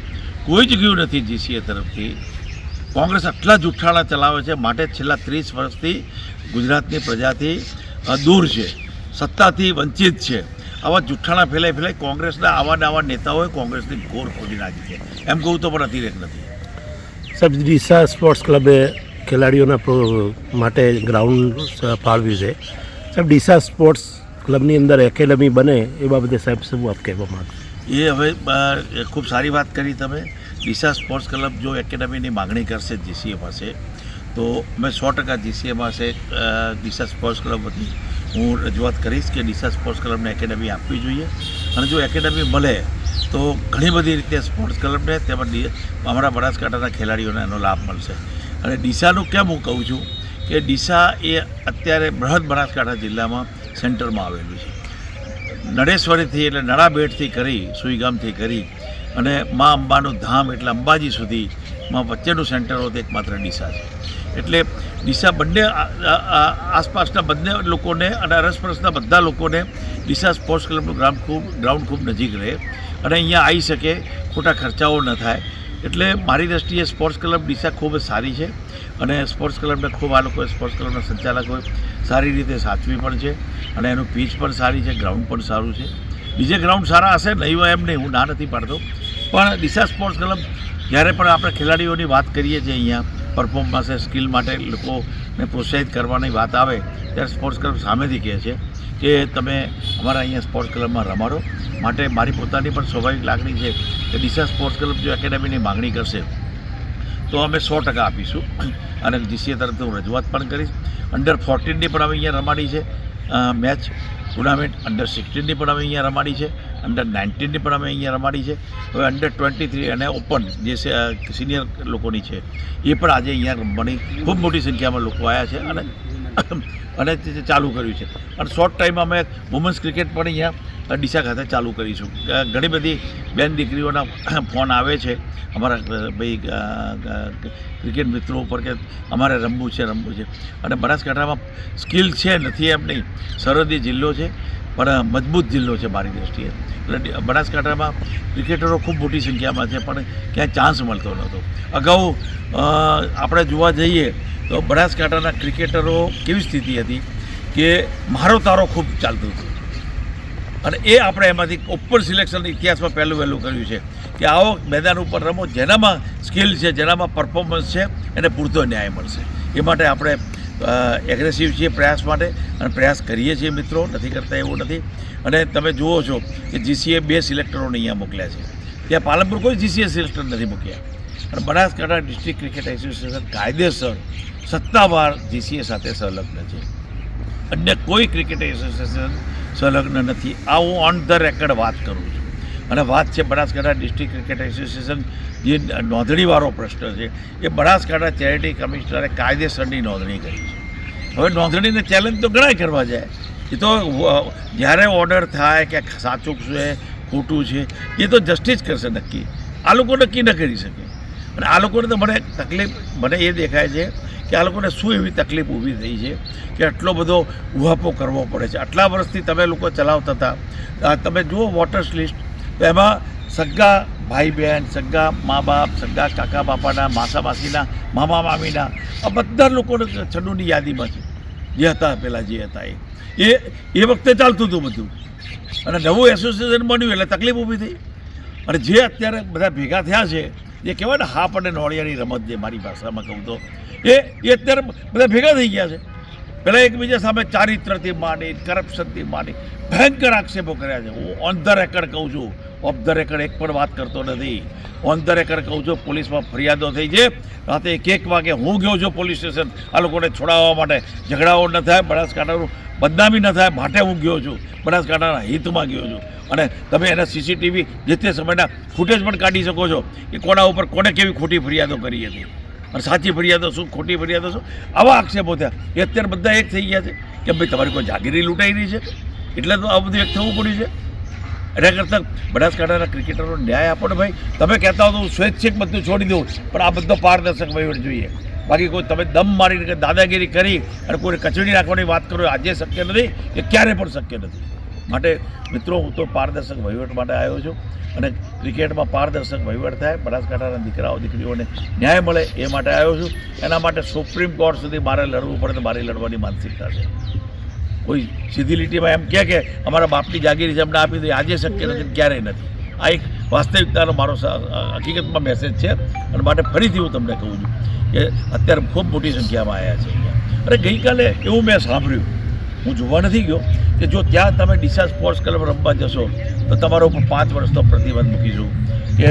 કોઈ જ ગયું નથી જીસીએ તરફથી. કોંગ્રેસ આટલા જુઠ્ઠાણા ચલાવે છે માટે છેલ્લા 30 વર્ષથી ગુજરાતની પ્રજાથી દૂર છે, સત્તાથી વંચિત છે. આવા જુઠ્ઠાણા ફેલાઈ કોંગ્રેસના આવા નેતાઓએ કોંગ્રેસની ઘોર ખોદી નાખી છે. એમ કહું તો પણ અતિરેક નથી. સાહેબ, ડીસા સ્પોર્ટ્સ ક્લબે ખેલાડીઓના માટે ગ્રાઉન્ડ ફાળવ્યું છે. સાહેબ, ડીસા સ્પોર્ટ્સ ક્લબની અંદર એકેડમી બને એ બાબતે સાહેબ શું આપ કહેવા માંગો? એ હવે ખૂબ સારી વાત કરી તમે. ડીસા સ્પોર્ટ્સ ક્લબ જો એકેડમીની માગણી કરશે જીસીએ પાસે તો મેં 100% જીસીએ પાસે ડીસા સ્પોર્ટ્સ ક્લબ વતી હું રજૂઆત કરીશ કે ડીસા સ્પોર્ટ્સ ક્લબને એકેડમી આપવી જોઈએ. અને જો એકેડમી મળે તો ઘણી બધી રીતે સ્પોર્ટ્સ ક્લબને તેમજ અમારા બનાસકાંઠાના ખેલાડીઓને એનો લાભ મળશે. અને ડીસાનું કેમ હું કહું છું કે ડીસા એ અત્યારે બૃહદ બનાસકાંઠા જિલ્લામાં સેન્ટરમાં આવેલું છે. નળેશ્વરીથી એટલે નળાબેટથી કરી સુઈગામથી કરી અને મા અંબાનું ધામ એટલે અંબાજી સુધીમાં વચ્ચેનું સેન્ટર હોત એકમાત્ર ડીસા છે. એટલે ડીસા બંને આસપાસના બંને લોકોને અને અરસપરસના બધા લોકોને ડીસા સ્પોર્ટ્સ ક્લબનું ગ્રાઉન્ડ ખૂબ નજીક રહે અને અહીંયા આવી શકે, ખોટા ખર્ચાઓ ન થાય. એટલે મારી દૃષ્ટિએ સ્પોર્ટ્સ ક્લબ ડીસા ખૂબ જ સારી છે અને સ્પોર્ટ્સ ક્લબને ખૂબ આ લોકોએ સ્પોર્ટ્સ ક્લબના સંચાલકોએ સારી રીતે સાચવી પણ છે અને એનું પીચ પણ સારી છે, ગ્રાઉન્ડ પણ સારું છે. બીજે ગ્રાઉન્ડ સારા હશે નહીં હોય એમ નહીં, હું ના નથી પાડતો, પણ ડીસા સ્પોર્ટ્સ ક્લબ જ્યારે પણ આપણે ખેલાડીઓની વાત કરીએ છીએ અહીંયા પરફોર્મન્સ સ્કિલ માટે લોકોને પ્રોત્સાહિત કરવાની વાત આવે ત્યારે સ્પોર્ટ્સ ક્લબ સામેથી કહે છે કે તમે અમારા અહીંયા સ્પોર્ટ્સ ક્લબમાં રમાડો. માટે મારી પોતાની પણ સ્વાભાવિક લાગણી છે કે ડીસા સ્પોર્ટ્સ ક્લબ જો એકેડમીની માગણી કરશે તો અમે 100% આપીશું અને જીસીએ તરફથી હું રજૂઆત પણ કરીશ. અંડર 14ની પણ અમે અહીંયા રમાડી છે મેચ ટુર્નામેન્ટ, અંડર 16ની પણ અમે અહીંયા રમાડી છે, અંડર 19ની પણ અમે અહીંયા રમાડી છે. હવે અંડર 23 અને ઓપન જે સિનિયર લોકોની છે એ પણ આજે અહીંયા રમવાની ખૂબ મોટી સંખ્યામાં લોકો આવ્યા છે અને તે ચાલુ કર્યું છે. અને શોર્ટ ટાઈમ અમે વુમન્સ ક્રિકેટ પણ અહીંયા ડીસા ખાતે ચાલુ કરીશું. ઘણી બધી બેન દીકરીઓના ફોન આવે છે અમારા ભાઈ ક્રિકેટ મિત્રો ઉપર કે અમારે રમવું છે. અને બનાસકાંઠામાં સ્કિલ છે નથી એમ નહીં, સરહદી જિલ્લો છે પણ મજબૂત જિલ્લો છે મારી દૃષ્ટિએ. એટલે બનાસકાંઠામાં ક્રિકેટરો ખૂબ મોટી સંખ્યામાં છે પણ ક્યાંય ચાન્સ મળતો નહોતો. અગાઉ આપણે જોવા જઈએ તો બનાસકાંઠાના ક્રિકેટરો કેવી સ્થિતિ હતી કે મારો તારો ખૂબ ચાલતું હતું અને એ આપણે એમાંથી ઓપન સિલેક્શન ઇતિહાસમાં પહેલું વહેલું કર્યું છે કે આવો મેદાન ઉપર રમો, જેનામાં સ્કિલ છે, જેનામાં પરફોર્મન્સ છે એને પૂરતો ન્યાય મળશે. એ માટે આપણે એગ્રેસિવ છીએ પ્રયાસ માટે અને પ્રયાસ કરીએ છીએ મિત્રો, નથી કરતા એવું નથી. અને તમે જુઓ છો કે જીસીએ 2 સિલેક્ટરોને અહીંયા મોકલ્યા છે, ત્યાં પાલનપુર કોઈ જીસીએ સિલેક્ટર નથી મૂક્યા. અને બનાસકાંઠા ડિસ્ટ્રિક્ટ ક્રિકેટ એસોસિએશન કાયદેસર સત્તાવાર જીસીએ સાથે સંલગ્ન છે, અન્ય કોઈ ક્રિકેટ એસોસિએશન સંલગ્ન નથી. આ હું ઓન ધ રેકર્ડ વાત કરું છું. અને વાત છે બનાસકાંઠા ડિસ્ટ્રિક્ટ ક્રિકેટ એસોસિએશન જે નોંધણીવાળો પ્રશ્ન છે એ બનાસકાંઠા ચેરિટી કમિશનરે કાયદેસરની નોંધણી કરી છે. હવે નોંધણીને ચેલેન્જ તો ઘણા કરવા જાય, એ તો જ્યારે ઓર્ડર થાય કે સાચું છે ખોટું છે એ તો જસ્ટિસ કરશે નક્કી, આ લોકો નક્કી ન કરી શકે. અને આ લોકોને તો મને એ દેખાય છે કે આ લોકોને શું એવી તકલીફ ઊભી થઈ છે કે આટલો બધો ઉહાપો કરવો પડે છે. આટલા વર્ષથી તમે લોકો ચલાવતા હતા, તમે જુઓ વોટર્સ લિસ્ટ, તો એમાં સગા ભાઈ બહેન, સગા મા બાપ, સગા કાકા બાપાના, માસા માસીના, મામા મામીના આ બધા લોકોને છન્નુની યાદીમાં છે જે હતા પહેલાં જે હતા એ વખતે ચાલતું હતું બધું. અને નવું એસોસિએશન બન્યું એટલે તકલીફ ઊભી થઈ. અને જે અત્યારે બધા ભેગા થયા છે, જે કહેવાય ને હાપ અને નોળિયાની રમત, જે મારી ભાષામાં કહું તો એ અત્યારે બધા ભેગા થઈ ગયા છે. પહેલાં એકબીજા સામે ચારિત્રથી માંડી, કરપ્શનથી માંડી ભયંકર આક્ષેપો કર્યા છે. હું ઓન ધ રેકર્ડ કહું છું, ઓફ ધ રેકર્ડ એક પણ વાત કરતો નથી. ઓન ધ રેકર્ડ કહું છું, પોલીસમાં ફરિયાદો થઈ છે. રાતે 1 વાગે હું ગયો છું પોલીસ સ્ટેશન આ લોકોને છોડાવવા માટે, ઝઘડાઓ ન થાય, બનાસકાંઠાનું બદનામી ન થાય માટે હું ગયો છું, બનાસકાંઠાના હિતમાં ગયો છું. અને તમે એના સીસીટીવી જે તે સમયના ફૂટેજ પણ કાઢી શકો છો કે કોના ઉપર કોને કેવી ખોટી ફરિયાદો કરી હતી અને સાચી ફરિયાદો શું, ખોટી ફરિયાદો શું, આવા આક્ષેપો થયા. એ અત્યારે બધા એક થઈ ગયા છે કે ભાઈ તમારી કોઈ જાગીરી લૂંટાઈ રહી છે એટલે તો આ બધું એક થવું પડ્યું છે. એના કરતાં બનાસકાંઠાના ક્રિકેટરો ન્યાય આપો ને ભાઈ. તમે કહેતા હો તો હું સ્વૈચ્છિક બધું છોડી દઉં, પણ આ બધો પારદર્શક વહીવટ જોઈએ. બાકી કોઈ તમે દમ મારીને દાદાગીરી કરી અને કોઈને કચડી નાખવાની વાત કરો આજે શક્ય નથી કે ક્યારે પણ શક્ય નથી. માટે મિત્રો, હું તો પારદર્શક વહીવટ માટે આવ્યો છું અને ક્રિકેટમાં પારદર્શક વહીવટ થાય, બનાસકાંઠાના દીકરાઓ દીકરીઓને ન્યાય મળે એ માટે આવ્યો છું. એના માટે સુપ્રીમ કોર્ટ સુધી મારે લડવું પડે તો મારી લડવાની માનસિકતા છે. કોઈ સીધી લીટીમાં એમ કહે કે અમારા બાપની જાગીર છે અમને આપી દે, આજે શક્ય નથી, ક્યારેય નથી. આ એક વાસ્તવિકતાનો મારો હકીકતમાં મેસેજ છે અને માટે ફરીથી હું તમને કહું છું કે અત્યારે ખૂબ મોટી સંખ્યામાં આવ્યા છે અહીંયા. અને ગઈકાલે એવું મેં સાંભળ્યું, હું જોવા નથી ગયો, કે જો ત્યાં તમે ડીસા સ્પોર્ટ્સ ક્લબ રમવા જશો તો તમારા ઉપર 5 વર્ષનો પ્રતિબંધ મૂકીશું, કે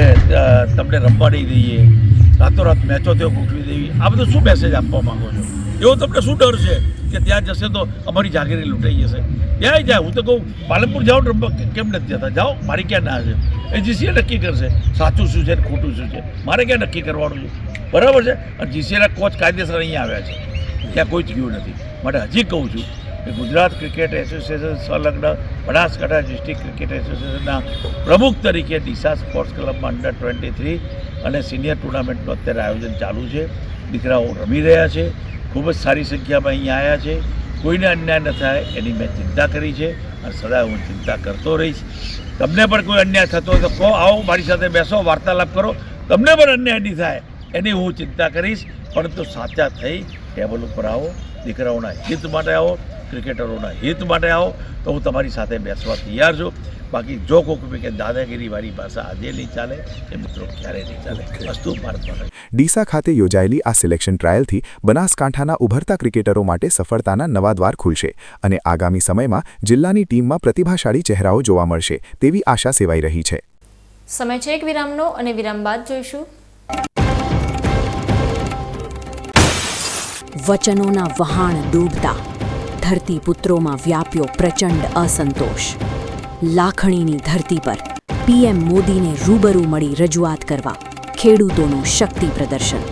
તમને રમવા નહીં દઈએ, રાતોરાત મેચો તેઓ ગોઠવી દેવી. આ બધું શું મેસેજ આપવા માંગો છો? એવો તમને શું ડર છે કે ત્યાં જશે તો અમારી જાગીરી લૂંટાઈ જશે? ત્યાં જાય. હું તો કહું પાલનપુર જાઓ રમવા, કેમ નથી જતા? જાઓ, મારી ક્યાં ના છે? એ જીસીએ નક્કી કરશે સાચું શું છે ને ખોટું શું છે. મારે ક્યાં નક્કી કરવાનું છે? બરાબર છે. અને જીસીએના કોચ કાયદેસર અહીંયા આવ્યા છે, ત્યાં કોઈ જ ગયું નથી. માટે હજી કહું છું કે ગુજરાત ક્રિકેટ એસોસિએશન સંલગ્ન બનાસકાંઠા ડિસ્ટ્રિક્ટ ક્રિકેટ એસોસિએશનના પ્રમુખ તરીકે ડીસા સ્પોર્ટ્સ ક્લબમાં અંડર-23 અને સિનિયર ટુર્નામેન્ટનું અત્યારે આયોજન ચાલુ છે. દીકરાઓ રમી રહ્યા છે, ખૂબ જ સારી સંખ્યામાં અહીંયા આવ્યા છે. કોઈને અન્યાય ન થાય એની મેં ચિંતા કરી છે અને સદા હું ચિંતા કરતો રહીશ. તમને પણ કોઈ અન્યાય થતો હોય તો કહો, આવો મારી સાથે બેસો, વાર્તાલાપ કરો. તમને પણ અન્યાય નહીં થાય એની હું ચિંતા કરીશ. પરંતુ સાચા થઈ ટેબલ ઉપર આવો, દીકરાઓના હિત માટે આવો, ક્રિકેટરોના હિત માટે આવો, તો હું તમારી સાથે બેસવા તૈયાર છું. બાકી જો કોઈ કે દાદાગીરીવાળી ભાષા આજે નહીં ચાલે, એ મિત્રો ક્યારેય નહીં ચાલે. વસ્તુ ભારત માટે. ડીસા ખાતે યોજાયેલી આ સિલેક્શન ટ્રાયલથી બનાસકાંઠાના ઉભરતા ક્રિકેટરો માટે સફળતાના નવા દ્વાર ખુલશે અને આગામી સમયમાં જિલ્લાની ટીમમાં પ્રતિભાશાળી ચહેરાઓ જોવા મળશે તેવી આશા સેવાઈ રહી છે. સમય છે એક વિરામનો અને વિરામ બાદ જોઈશું વચનોના વહાણ ડૂબતા ધરતીપુત્રોમાં વ્યાપ્યો પ્રચંડ અસંતોષ. લાખણીની ધરતી પર પીએમ મોદીને રૂબરૂ મળી રજૂઆત કરવા ખેડૂતોનું શક્તિ પ્રદર્શન.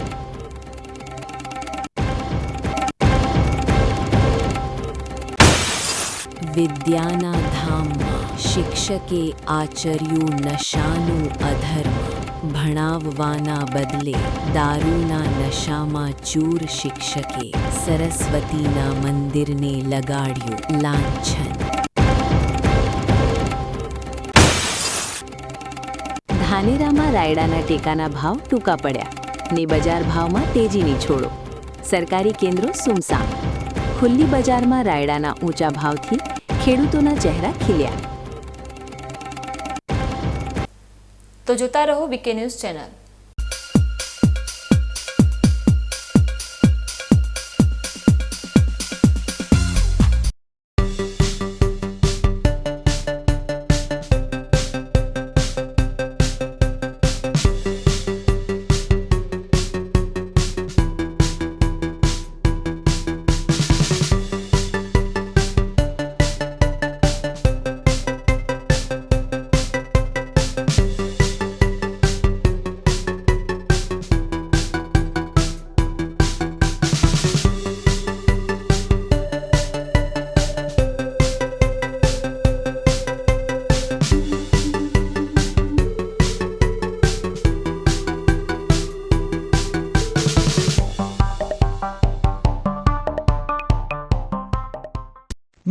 વિદ્યાના ધામમાં શિક્ષકે આચર્યું નશાનું અધર્મ. ભણાવવાના બદલે દારૂના નશામાં ચૂર શિક્ષકે સરસ્વતીના મંદિરને લગાડ્યું લાંછન. ધાનેરામાં રાયડાના ટેકાના ભાવ ટૂંકા પડ્યા ને બજાર ભાવમાં તેજીની છોડો. સરકારી કેન્દ્રો સુમસામ. ખુલ્લી બજારમાં રાયડાના ઊંચા ભાવથી ખેડૂતોના ચહેરા ખીલ્યા. તો જોતા રહો BK news channel.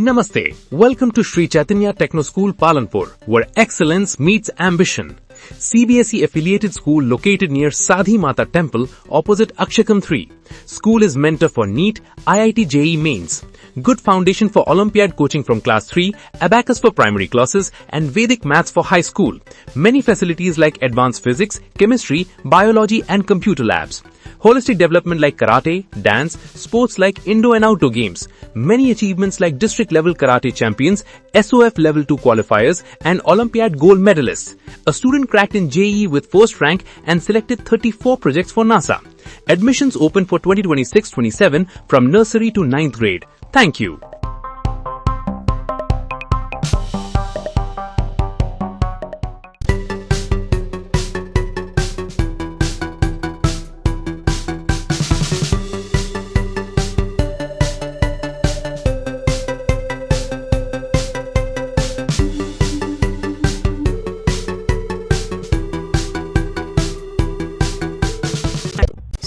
Namaste. Welcome to Sri Chaitanya Techno School Palanpur, where excellence meets ambition. CBSE affiliated school located near Sadhi Mata Temple opposite Akshakam 3. School is mentor for NEET, IIT JEE Mains. Good foundation for Olympiad coaching from class 3, abacus for primary classes and Vedic maths for high school. Many facilities like advanced physics, chemistry, biology and computer labs. Holistic development like karate, dance, sports like indoor and outdoor games. Many achievements like district level karate champions, SOF level 2 qualifiers and Olympiad gold medalists. A student cracked in JEE with first rank and selected 34 projects for NASA. Admissions open for 2026-27 from nursery to 9th grade. Thank you.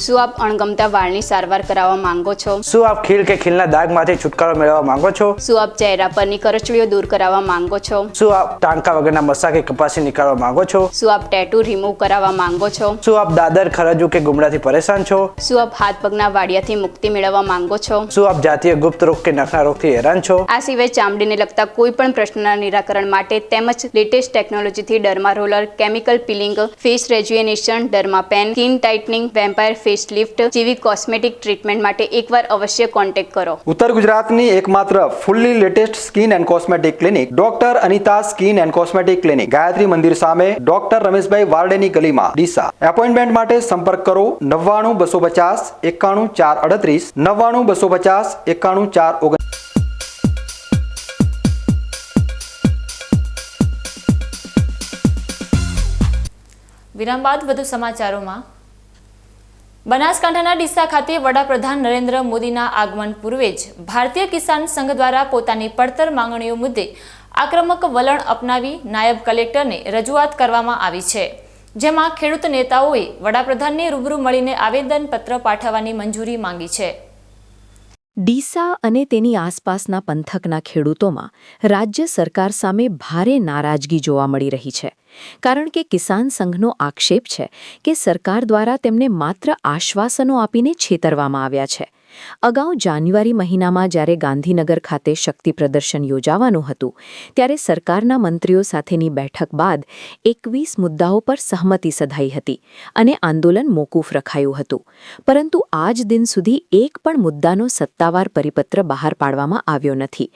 શું આપ અણગમતા વાળની સારવાર કરાવવા માંગો છો? શું આપ ખીલ કે ખીલના દાગમાંથી છુટકારો મેળવવા માંગો છો? શું આપ ચહેરા પરની કરચલીઓ દૂર કરાવવા માંગો છો? શું આપ ટાંકા વગરના મસા કે કપાસી નીકાળવા માંગો છો? શું આપ ટેટુ રિમૂવ કરાવવા માંગો છો? શું આપ દાદર ખરજુ કે ગુમડાથી પરેશાન છો? શું આપ હાથ પગના વાડિયાથી મુક્તિ મેળવવા માંગો છો? શું આપ જાતીય ગુપ્ત રોગ કે નખના રોગથી હેરાન છો? આ સિવાય ચામડીને લગતા કોઈ પણ પ્રશ્નના નિરાકરણ માટે તેમજ લેટેસ્ટ ટેકનોલોજીથી derma roller, chemical peeling, face rejuvenation, derma pen, skin tightening, vampire face lift જેવી કોસ્મેટિક ટ્રીટમેન્ટ માટે એકવાર અવશ્ય કોન્ટેક્ટ કરો. ઉત્તર ગુજરાતની એકમાત્ર fully latest skin and cosmetic clinic doctor Anita skin and cosmetic clinic, Gayatri Mandir સામે, ડોક્ટર રમેશભાઈ વારડેની ગલીમાં, ડીસા. એપોઇન્ટમેન્ટ માટે સંપર્ક કરો 99 250 91 438, 99 250 91 439. વિરામ બાદ વધુ સમાચારોમાં. બનાસકાંઠાના ડીસા ખાતે વડાપ્રધાન નરેન્દ્ર મોદીના આગમન પૂર્વે જ ભારતીય કિસાન સંઘ દ્વારા પોતાની પડતર માંગણીઓ મુદ્દે આક્રમક વલણ અપનાવી નાયબ કલેક્ટરને રજૂઆત કરવામાં આવી છે, જેમાં ખેડૂત નેતાઓએ વડાપ્રધાનને રૂબરૂ મળીને આવેદનપત્ર પાઠવવાની મંજૂરી માંગી છે. ડીસા અને તેની આસપાસના પંથકના ખેડૂતોમાં રાજ્ય સરકાર સામે ભારે નારાજગી જોવા મળી રહી છે, કારણ કે કિસાન સંઘનો આક્ષેપ છે કે સરકાર દ્વારા તેમને માત્ર આશ્વાસનો આપીને છેતરવામાં આવ્યા છે. અગાઉ જાન્યુઆરી મહિનામાં જ્યારે ગાંધીનગર ખાતે શક્તિ પ્રદર્શન યોજાવાનું હતું, ત્યારે સરકારના મંત્રીઓ સાથેની બેઠક બાદ 21 મુદ્દાઓ પર સહમતિ સધાઈ હતી અને આંદોલન મોકૂફ રખાયું હતું. પરંતુ આજ દિન સુધી એક પણ મુદ્દાનો સત્તાવાર પરિપત્ર બહાર પાડવામાં આવ્યો નથી.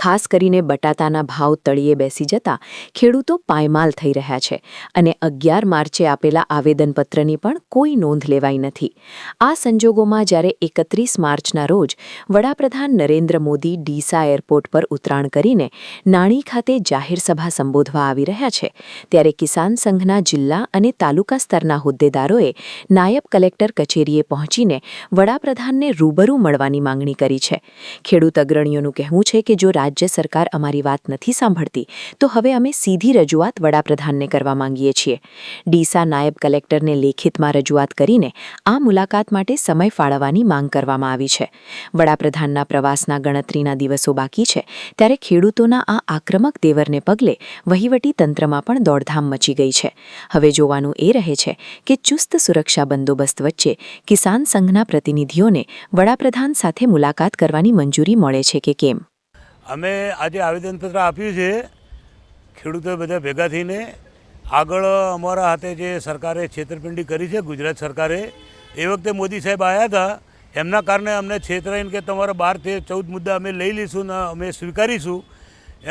ખાસ કરીને બટાટાના ભાવ તળિયે બેસી જતા ખેડૂતો પાયમાલ થઈ રહ્યા છે અને 11 માર્ચે આપેલા આવેદનપત્રની પણ કોઈ નોંધ લેવાઈ નથી. આ સંજોગોમાં જ્યારે 31 માર્ચના રોજ વડાપ્રધાન નરેન્દ્ર મોદી ડીસા એરપોર્ટ પર ઉતરાણ કરીને નાણી ખાતે જાહેર સભા સંબોધવા આવી રહ્યા છે, ત્યારે કિસાન સંઘના જિલ્લા અને તાલુકા સ્તરના હોદ્દેદારોએ નાયબ કલેક્ટર કચેરીએ પહોંચીને વડાપ્રધાનને રૂબરૂ મળવાની માંગણી કરી છે. ખેડૂત અગ્રણીઓનું કહેવું છે કે જો રાજ્ય સરકાર અમારી વાત નથી સાંભળતી તો હવે અમે સીધી રજૂઆત વડાપ્રધાનને કરવા માંગીએ છીએ. ડીસા નાયબ કલેક્ટરને લેખિતમાં રજૂઆત કરીને આ મુલાકાત માટે સમય ફાળવવાની માંગ કરવામાં આવી છે. વડાપ્રધાનના પ્રવાસના ગણતરીના દિવસો બાકી છે, ત્યારે ખેડૂતોના આ આક્રમક દેવરને પગલે વહીવટી તંત્રમાં પણ દોડધામ મચી ગઈ છે. હવે જોવાનું એ રહે છે કે ચુસ્ત સુરક્ષા બંદોબસ્ત વચ્ચે કિસાન સંઘના પ્રતિનિધિઓને વડાપ્રધાન સાથે મુલાકાત કરવાની મંજૂરી મળે છે કે કેમ. અમે આજે આવેદનપત્ર આપ્યું છે ખેડૂતો બધા ભેગા થઈને. આગળ અમારા હાથે જે સરકારે છેતરપિંડી કરી છે, ગુજરાત સરકારે, એ વખતે મોદી સાહેબ આવ્યા હતા. એમના કારણે અમને છેતરાઈને કે તમારા 12-14 મુદ્દા અમે લઈ લઈશું ને અમે સ્વીકારીશું,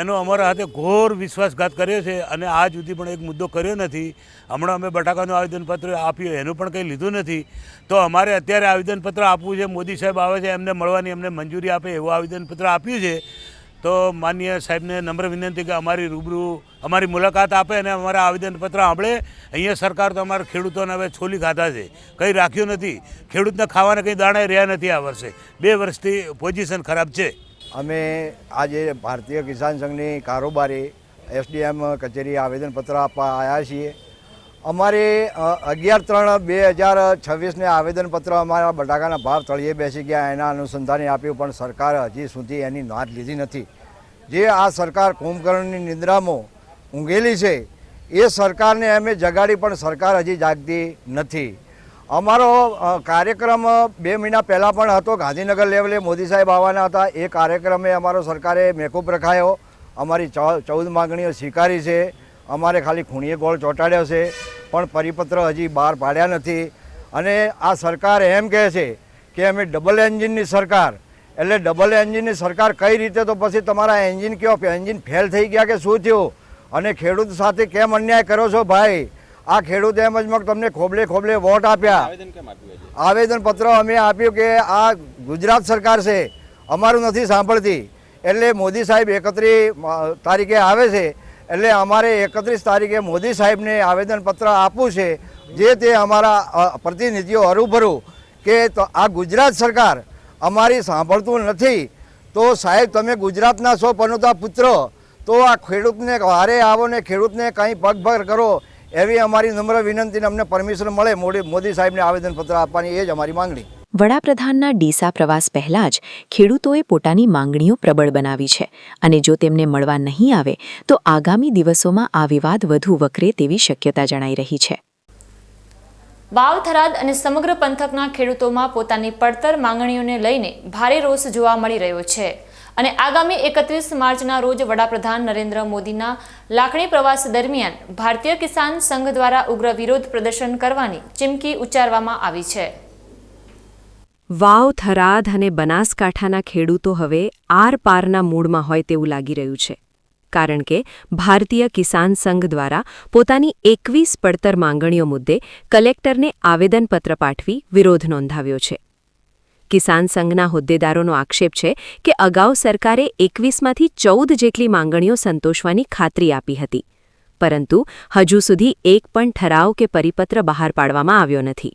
એનો અમારા હાથે ઘોર વિશ્વાસઘાત કર્યો છે અને આજ સુધી પણ એક મુદ્દો કર્યો નથી. હમણાં અમે બટાકાનું આવેદનપત્ર આપ્યું, એનું પણ કંઈ લીધું નથી. તો અમારે અત્યારે આવેદનપત્ર આપવું છે. મોદી સાહેબ આવે છે, એમને મળવાની અમને મંજૂરી આપે એવું આવેદનપત્ર આપ્યું છે. તો માનનીય સાહેબને નમ્ર વિનંતી કે અમારી રૂબરૂ અમારી મુલાકાત આપે અને અમારા આવેદનપત્ર સાંભળે. અહીંયા સરકાર તો અમારા ખેડૂતોને હવે છોલી ખાધા છે, કંઈ રાખ્યું નથી. ખેડૂતને ખાવાને કંઈ દાણા રહ્યા નથી. આ વર્ષે 2 વર્ષથી પોઝિશન ખરાબ છે. અમે આજે ભારતીય કિસાન સંઘની કારોબારી એસડીએમ કચેરી આવેદનપત્ર આપવા આવ્યા છીએ. અમારે 11/3/2026ને આવેદનપત્ર અમારા બટાકાના ભાવ તળિયે બેસી ગયા એના અનુસંધાને આપ્યું, પણ સરકાર હજી સુધી એની નોંધ લીધી નથી. જે આ સરકાર કુંભકર્ણની નિંદ્રામાં ઊંઘેલી છે એ સરકારને અમે જગાડી, પણ સરકાર હજી જાગતી નથી. અમારો કાર્યક્રમ 2 મહિના પહેલાં પણ હતો, ગાંધીનગર લેવલે મોદી સાહેબ આવવાના હતા. એ કાર્યક્રમે અમારો સરકારે મેકૂફ રખાયો. અમારી 14 માંગણીઓ સ્વીકારી છે. અમારે ખાલી ખૂણીએ ગોળ ચોંટાડ્યો છે, પણ પરિપત્ર હજી બહાર પાડ્યા નથી. અને આ સરકાર એમ કહે છે કે અમે ડબલ એન્જિનની સરકાર, એટલે ડબલ એન્જિનની સરકાર કઈ રીતે? તો પછી તમારા એન્જિન કયો એન્જિન ફેલ થઈ ગયા કે શું થયું? અને ખેડૂત સાથે કેમ અન્યાય કરો છો ભાઈ? આ ખેડૂત એમ જ તમને ખોબલે ખોબલે વોટ આપ્યા. આવેદનપત્ર અમે આપ્યું કે આ ગુજરાત સરકાર છે, અમારું નથી સાંભળતી. એટલે મોદી સાહેબ 31 તારીખે આવે છે, એટલે અમારે 31 તારીખે મોદી સાહેબને આવેદનપત્ર આપવું છે, જે તે અમારા પ્રતિનિધિઓ હરુભરું કે આ ગુજરાત સરકાર અમારી સાંભળતું નથી. તો સાહેબ તમે ગુજરાતના છો પનોતા પુત્ર, તો આ ખેડૂતને હારે આવો ને ખેડૂતને કંઈ પગભર કરો એવી અમારી નમ્ર વિનંતીને અમને પરમિશન મળે મોદી સાહેબને આવેદનપત્ર આપવાની એ જ અમારી માંગણી. વડાપ્રધાનના ડીસા પ્રવાસ પહેલા જ ખેડૂતોએ પોતાની માંગણીઓ પ્રબળ બનાવી છે અને જો તેમને મળવા નહીં આવે તો આગામી દિવસોમાં આ વિવાદ વધુ વકરે તેવી શક્યતા જણાઈ રહી છે. વાવ થરાદ અને સમગ્ર પંથકના ખેડૂતોમાં પોતાની પડતર માંગણીઓને લઈને ભારે રોષ જોવા મળી રહ્યો છે અને આગામી 31 માર્ચના રોજ વડાપ્રધાન નરેન્દ્ર મોદીના લાખણી પ્રવાસ દરમિયાન ભારતીય કિસાન સંઘ દ્વારા ઉગ્ર વિરોધ પ્રદર્શન કરવાની ચીમકી ઉચ્ચારવામાં આવી છે. વાવ થરાદ અને બનાસકાંઠાના ખેડૂતો હવે આરપારના મૂડમાં હોય તેવું લાગી રહ્યું છે, કારણ કે ભારતીય કિસાન સંઘ દ્વારા પોતાની 21 પડતર માંગણીઓ મુદ્દે કલેક્ટરને આવેદનપત્ર પાઠવી વિરોધ નોંધાવ્યો છે. કિસાન સંઘના હોદ્દેદારોનો આક્ષેપ છે કે અગાઉ સરકારે 21માંથી 14 જેટલી માંગણીઓ સંતોષવાની ખાતરી આપી હતી, પરંતુ હજુ સુધી એક પણ ઠરાવ કે પરિપત્ર બહાર પાડવામાં આવ્યો નથી.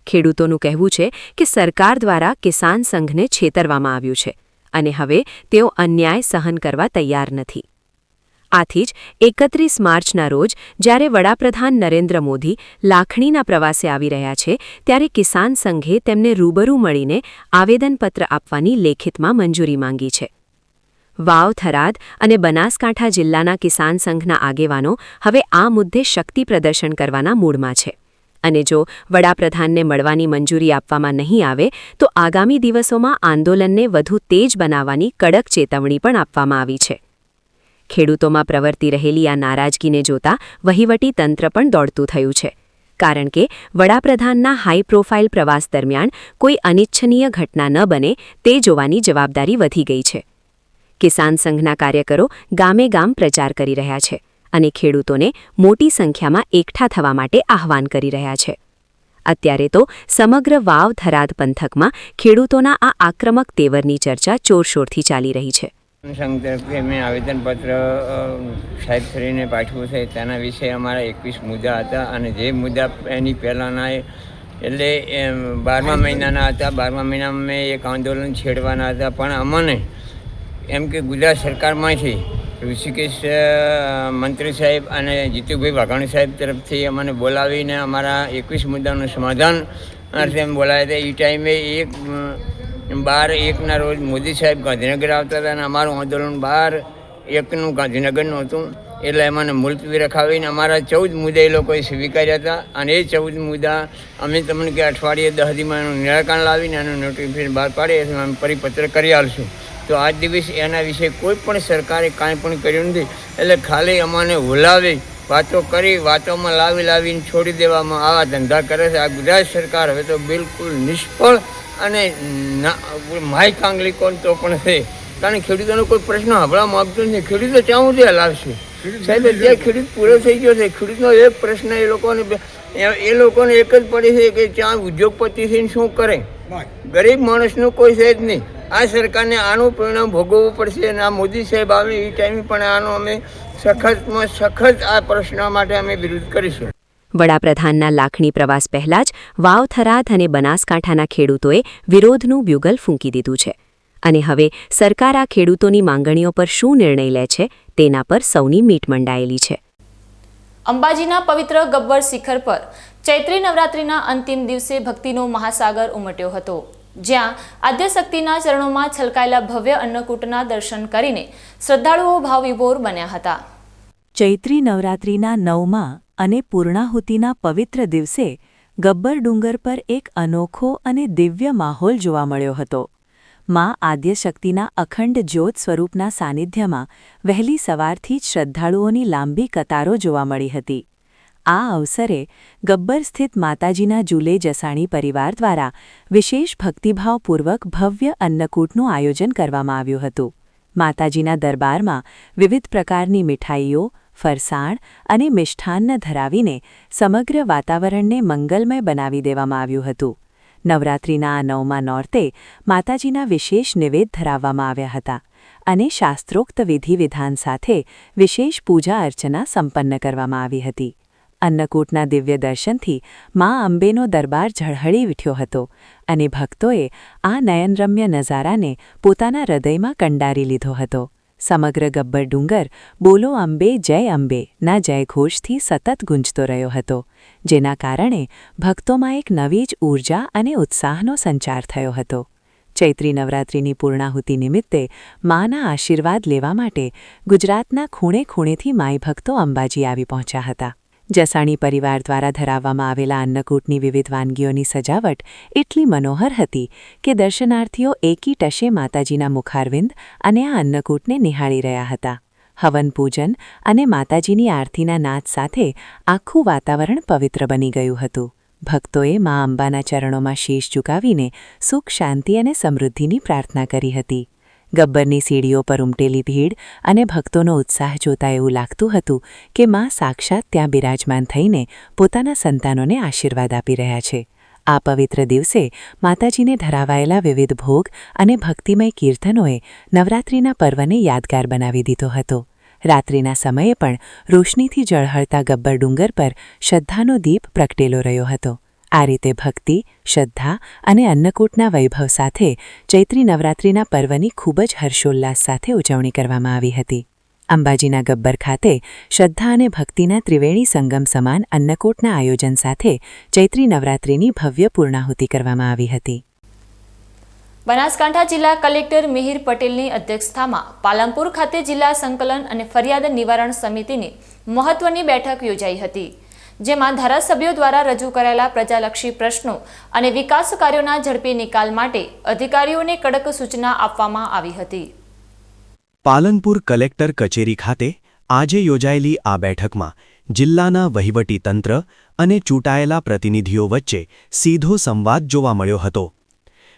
ખેડૂતોનું કહેવું છે કે સરકાર દ્વારા કિસાન સંઘને છેતરવામાં આવ્યું છે અને હવે તેઓ અન્યાય સહન કરવા તૈયાર નથી. આથી જ 31 માર્ચના રોજ જ્યારે વડાપ્રધાન નરેન્દ્ર મોદી લાખણીના પ્રવાસે આવી રહ્યા છે ત્યારે કિસાન સંઘે તેમને રૂબરૂ મળીને આવેદનપત્ર આપવાની લેખિતમાં મંજૂરી માંગી છે. વાવ થરાદ અને બનાસકાંઠા જિલ્લાના કિસાન સંઘના આગેવાનો હવે આ મુદ્દે શક્તિ પ્રદર્શન કરવાના મૂડમાં છે અને જો વડાપ્રધાનને મળવાની મંજૂરી આપવામાં નહીં આવે તો આગામી દિવસોમાં આંદોલનને વધુ તેજ બનાવવાની કડક ચેતવણી પણ આપવામાં આવી છે. ખેડૂતોમાં પ્રવર્તી રહેલી આ નારાજગીને જોતા વહીવટી તંત્ર પણ દોડતું થયું છે, કારણ કે વડાપ્રધાનના હાઈ પ્રોફાઇલ પ્રવાસ દરમિયાન કોઈ અનિચ્છનીય ઘટના ન બને તે જોવાની જવાબદારી વધી ગઈ છે. કિસાન સંઘના કાર્યકરો ગામે ગામ પ્રચાર કરી રહ્યા છે અને ખેડૂતોને મોટી સંખ્યામાં એકઠા થવા માટે આહવાન કરી રહ્યા છે. અત્યારે તો સમગ્ર વાવ થરાદ પંથકમાં ખેડૂતોના આ આક્રમક તેવરની ચર્ચા જોરશોરથી ચાલી રહી છે. સંઘ તરફથી અમે આવેદનપત્ર સાહેબ શ્રીને પાઠવ્યું છે. તેના વિશે અમારા 21 મુદ્દા હતા અને જે મુદ્દા એની પહેલાંના એટલે 12મા મહિનાના હતા. 12મા મહિનામાં મેં એક આંદોલન છેડવાના હતા, પણ અમને એમ કે ગુજરાત સરકારમાંથી ઋષિકેશ મંત્રી સાહેબ અને જીતુભાઈ વાઘાણી સાહેબ તરફથી અમને બોલાવીને અમારા 21 મુદ્દાનું સમાધાન અર્થે એમ બોલાવ્યા હતા. એ ટાઈમે 12/1ના રોજ મોદી સાહેબ ગાંધીનગર આવતા હતા અને અમારું આંદોલન 12/1નું ગાંધીનગરનું હતું, એટલે એમને મુલતવી રખાવીને અમારા 14 મુદ્દા એ લોકોએ સ્વીકાર્યા હતા અને એ 14 મુદ્દા અમે તમને કે અઠવાડિયે 10 દીમાં એનું નિરાકરણ લાવીને એનું નોટિફિકેશન બહાર પાડીએ એટલે અમે પરિપત્ર કરી આવીશું. તો આજ દિવસ એના વિશે કોઈ પણ સરકારે કાંઈ પણ કર્યું નથી, એટલે ખાલી અમને હુલાવી વાતો કરી વાતોમાં લાવીને છોડી દેવામાં આવા ધંધા કરે છે. આ ગુજરાત સરકાર હવે તો બિલકુલ નિષ્ફળ અને માય કાંગલી કોણ તો પણ છે, કારણ કે ખેડૂતોનો કોઈ પ્રશ્ન હમણાં માગતો નથી. ખેડૂતો ચાહું તે હલાવશે સાહેબ, જે ખેડૂત પૂરો થઈ ગયો છે ખેડૂતનો એક પ્રશ્ન એ લોકોને એક જ પડે છે કે ત્યાં ઉદ્યોગપતિ થઈને શું કરે, ગરીબ માણસનું કોઈ છે જ નહીં. આ સરકારને આનું પરિણામ ભોગવવું પડશે અને આ મોદી સાહેબ આવે એ ટાઈમે પણ આનો અમે સખતમાં સખત આ પ્રશ્ન માટે અમે વિરોધ કરીશું. વડાપ્રધાનના લાખણી પ્રવાસ પહેલા જ વાવ થરાદ અને બનાસકાંઠાના ખેડૂતોએ વિરોધનું બ્યુગલ ફૂંકી દીધું છે અને હવે સરકાર આ ખેડૂતોની માંગણીઓ પર શું નિર્ણય લે છે તેના પર સૌની મીટ મંડાયેલી છે. અંબાજીના પવિત્ર ગબ્બર શિખર પર ચૈત્રી નવરાત્રિના અંતિમ દિવસે ભક્તિનો મહાસાગર ઉમટ્યો હતો, જ્યાં આદ્યશક્તિના ચરણોમાં છલકાયેલા ભવ્ય અન્નકૂટના દર્શન કરીને શ્રદ્ધાળુઓ ભાવવિભોર બન્યા હતા. ચૈત્રી નવરાત્રિના 9મા અને પૂર્ણાહુતિના પવિત્ર દિવસે ગબ્બર ડુંગર પર એક અનોખો અને દિવ્ય માહોલ જોવા મળ્યો હતો. માં આદ્યશક્તિના અખંડ જ્યોત સ્વરૂપના સાનિધ્યમાં વહેલી સવારથી જ શ્રદ્ધાળુઓની લાંબી કતારો જોવા મળી હતી. આ અવસરે ગબ્બર સ્થિત માતાજીના જુલે જસાણી પરિવાર દ્વારા વિશેષ ભક્તિભાવપૂર્વક ભવ્ય અન્નકૂટનું આયોજન કરવામાં આવ્યું હતું. માતાજીના દરબારમાં વિવિધ પ્રકારની મીઠાઈઓ, ફરસાણ અને મિષ્ઠાન્ન ધરાવીને સમગ્ર વાતાવરણને મંગલમય બનાવી દેવામાં આવ્યું હતું. નવરાત્રિના આ 9મા નોરતે માતાજીના વિશેષ નિવેદ ધરાવવામાં આવ્યા હતા અને શાસ્ત્રોક્ત વિધિવિધાન સાથે વિશેષ પૂજા અર્ચના સંપન્ન કરવામાં આવી હતી. અન્નકૂટના દિવ્ય દર્શનથી મા અંબેનો દરબાર ઝળહળી ઉઠ્યો હતો અને ભક્તોએ આ નયનરમ્ય નજારાને પોતાના હૃદયમાં કંડારી લીધો હતો. સમગ્ર ગબ્બર ડુંગર બોલો અંબે જય અંબે ના જયઘોષથી સતત ગુંજતો રહ્યો હતો, જેના કારણે ભક્તોમાં એક નવી જ ઊર્જા અને ઉત્સાહનો સંચાર થયો હતો. ચૈત્રી નવરાત્રિની પૂર્ણાહુતિ નિમિત્તે માના આશીર્વાદ લેવા માટે ગુજરાતના ખૂણે ખૂણેથી માઈ ભક્તો અંબાજી આવી પહોંચ્યા હતા. જસાણી પરિવાર દ્વારા ધરાવવામાં આવેલા અન્નકૂટની વિવિધ વાનગીઓની સજાવટ એટલી મનોહર હતી કે દર્શનાર્થીઓ એકી ટશે માતાજીના મુખારવિંદ અને આ અન્નકૂટને નિહાળી રહ્યા હતા. હવન પૂજન અને માતાજીની આરતીના નાદ સાથે આખું વાતાવરણ પવિત્ર બની ગયું હતું. ભક્તોએ મા અંબાના ચરણોમાં શીશ ઝુકાવીને સુખ, શાંતિ અને સમૃદ્ધિની પ્રાર્થના કરી હતી. ગબ્બરની સીડીઓ પર ઉમટેલી ભીડ અને ભક્તોનો ઉત્સાહ જોતા એવું લાગતું હતું કે મા સાક્ષાત ત્યાં બિરાજમાન થઈને પોતાના સંતાનોને આશીર્વાદ આપી રહ્યા છે. આ પવિત્ર દિવસે માતાજીને ધરાવાયેલા વિવિધ ભોગ અને ભક્તિમય કીર્તનોએ નવરાત્રિના પર્વને યાદગાર બનાવી દીધો હતો. રાત્રિના સમયે પણ રોશનીથી ઝળહળતા ગબ્બર ડુંગર પર શ્રદ્ધાનો દીપ પ્રગટેલો રહ્યો હતો. આ રીતે ભક્તિ, શ્રદ્ધા અને અન્નકૂટના વૈભવ સાથે ચૈત્રી નવરાત્રિના પર્વની ખૂબ જ હર્ષોલ્લાસ સાથે ઉજવણી કરવામાં આવી હતી. અંબાજીના ગબ્બર ખાતે શ્રદ્ધા અને ભક્તિના ત્રિવેણી સંગમ સમાન અન્નકૂટના આયોજન સાથે ચૈત્રી નવરાત્રિની ભવ્ય પૂર્ણાહુતિ કરવામાં આવી હતી. બનાસકાંઠા જિલ્લા કલેક્ટર મિહિર પટેલની અધ્યક્ષતામાં પાલનપુર ખાતે જિલ્લા સંકલન અને ફરિયાદ નિવારણ સમિતિની મહત્વની બેઠક યોજાઈ હતી, જેમાં ધારાસભ્યો દ્વારા રજૂ કરાયેલા પ્રજાલક્ષી પ્રશ્નો અને વિકાસ કાર્યોના ઝડપી નિકાલ માટે અધિકારીઓને કડક સૂચના આપવામાં આવી હતી. પાલનપુર કલેક્ટર કચેરી ખાતે આજે યોજાયેલી આ બેઠકમાં જિલ્લાના વહીવટીતંત્ર અને ચૂંટાયેલા પ્રતિનિધિઓ વચ્ચે સીધો સંવાદ જોવા મળ્યો હતો.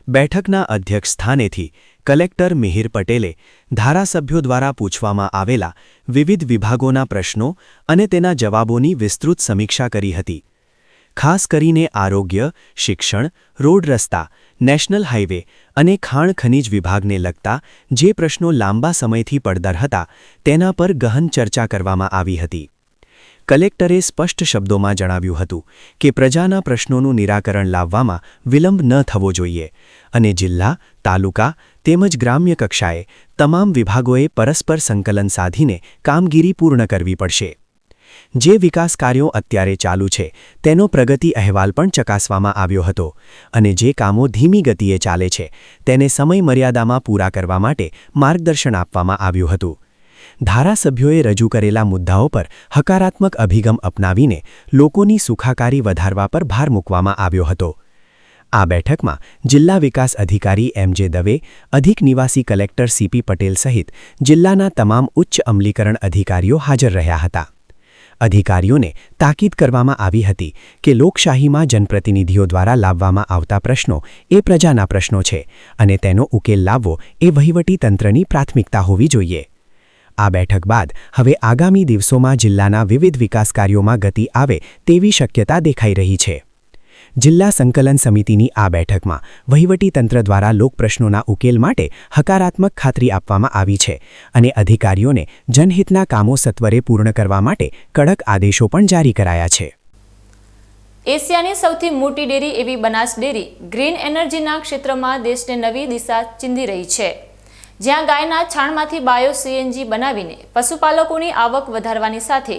બેઠકના અધ્યક્ષ સ્થાનેથી કલેક્ટર મિહિર પટેલે ધારાસભ્યો દ્વારા પૂછવામાં આવેલા વિવિધ વિભાગોના પ્રશ્નો અને તેના જવાબોની વિસ્તૃત સમીક્ષા કરી હતી. ખાસ કરીને આરોગ્ય, શિક્ષણ, રોડ રસ્તા, નેશનલ હાઇવે અને ખાણ ખનીજ વિભાગને લગતા જે પ્રશ્નો લાંબા સમયથી પડતર હતા તેના પર ગહન ચર્ચા કરવામાં આવી હતી. કલેક્ટરે સ્પષ્ટ શબ્દોમાં જણાવ્યું હતું કે પ્રજાના પ્રશ્નોનું નિરાકરણ લાવવામાં વિલંબ ન થવો જોઈએ અને જિલ્લા, તાલુકા તેમજ ગ્રામ્ય કક્ષાએ તમામ વિભાગોએ પરસ્પર સંકલન સાધીને કામગીરી પૂર્ણ કરવી પડશે. જે વિકાસ કાર્યો અત્યારે ચાલુ છે તેનો પ્રગતિ અહેવાલ પણ ચકાસવામાં આવ્યો હતો અને જે કામો ધીમી ગતિએ ચાલે છે તેને સમય મર્યાદામાં પૂરા કરવા માટે માર્ગદર્શન આપવામાં આવ્યું હતું. ધારાસભ્યોએ રજૂ કરેલા મુદ્દાઓ પર હકારાત્મક અભિગમ અપનાવીને લોકોની સુખાકારી વધારવા પર ભાર મૂકવામાં આવ્યો હતો. આ બેઠકમાં જિલ્લા વિકાસ અધિકારી એમ.જે. દવે, અધિક નિવાસી કલેક્ટર સી.પી. પટેલ સહિત જિલ્લાના તમામ ઉચ્ચ અમલીકરણ અધિકારીઓ હાજર રહ્યા હતા. અધિકારીઓને તાકીદ કરવામાં આવી હતી કે લોકશાહીમાં જનપ્રતિનિધિઓ દ્વારા લાવવામાં આવતા પ્રશ્નો એ પ્રજાના પ્રશ્નો છે અને તેનો ઉકેલ લાવવો એ વહીવટીતંત્રની પ્રાથમિકતા હોવી જોઈએ. આ બેઠક બાદ હવે આગામી દિવસોમાં જિલ્લાના વિવિધ વિકાસ કાર્યોમાં ગતિ આવે તેવી શક્યતા દેખાઈ રહી છે. જિલ્લા સંકલન સમિતિની આ બેઠકમાં વહીવટીતંત્ર દ્વારા લોકપ્રશ્નોના ઉકેલ માટે હકારાત્મક ખાતરી આપવામાં આવી છે અને અધિકારીઓને જનહિતના કામો સત્વરે પૂર્ણ કરવા માટે કડક આદેશો પણ જારી કરાયા છે. એશિયાની સૌથી મોટી ડેરી એવી બનાસ ડેરી ગ્રીન એનર્જીના ક્ષેત્રમાં દેશને નવી દિશા ચીંધી રહી છે, જ્યાં ગાયના છાણમાંથી બાયો સીએનજી બનાવીને પશુપાલકોની આવક વધારવાની સાથે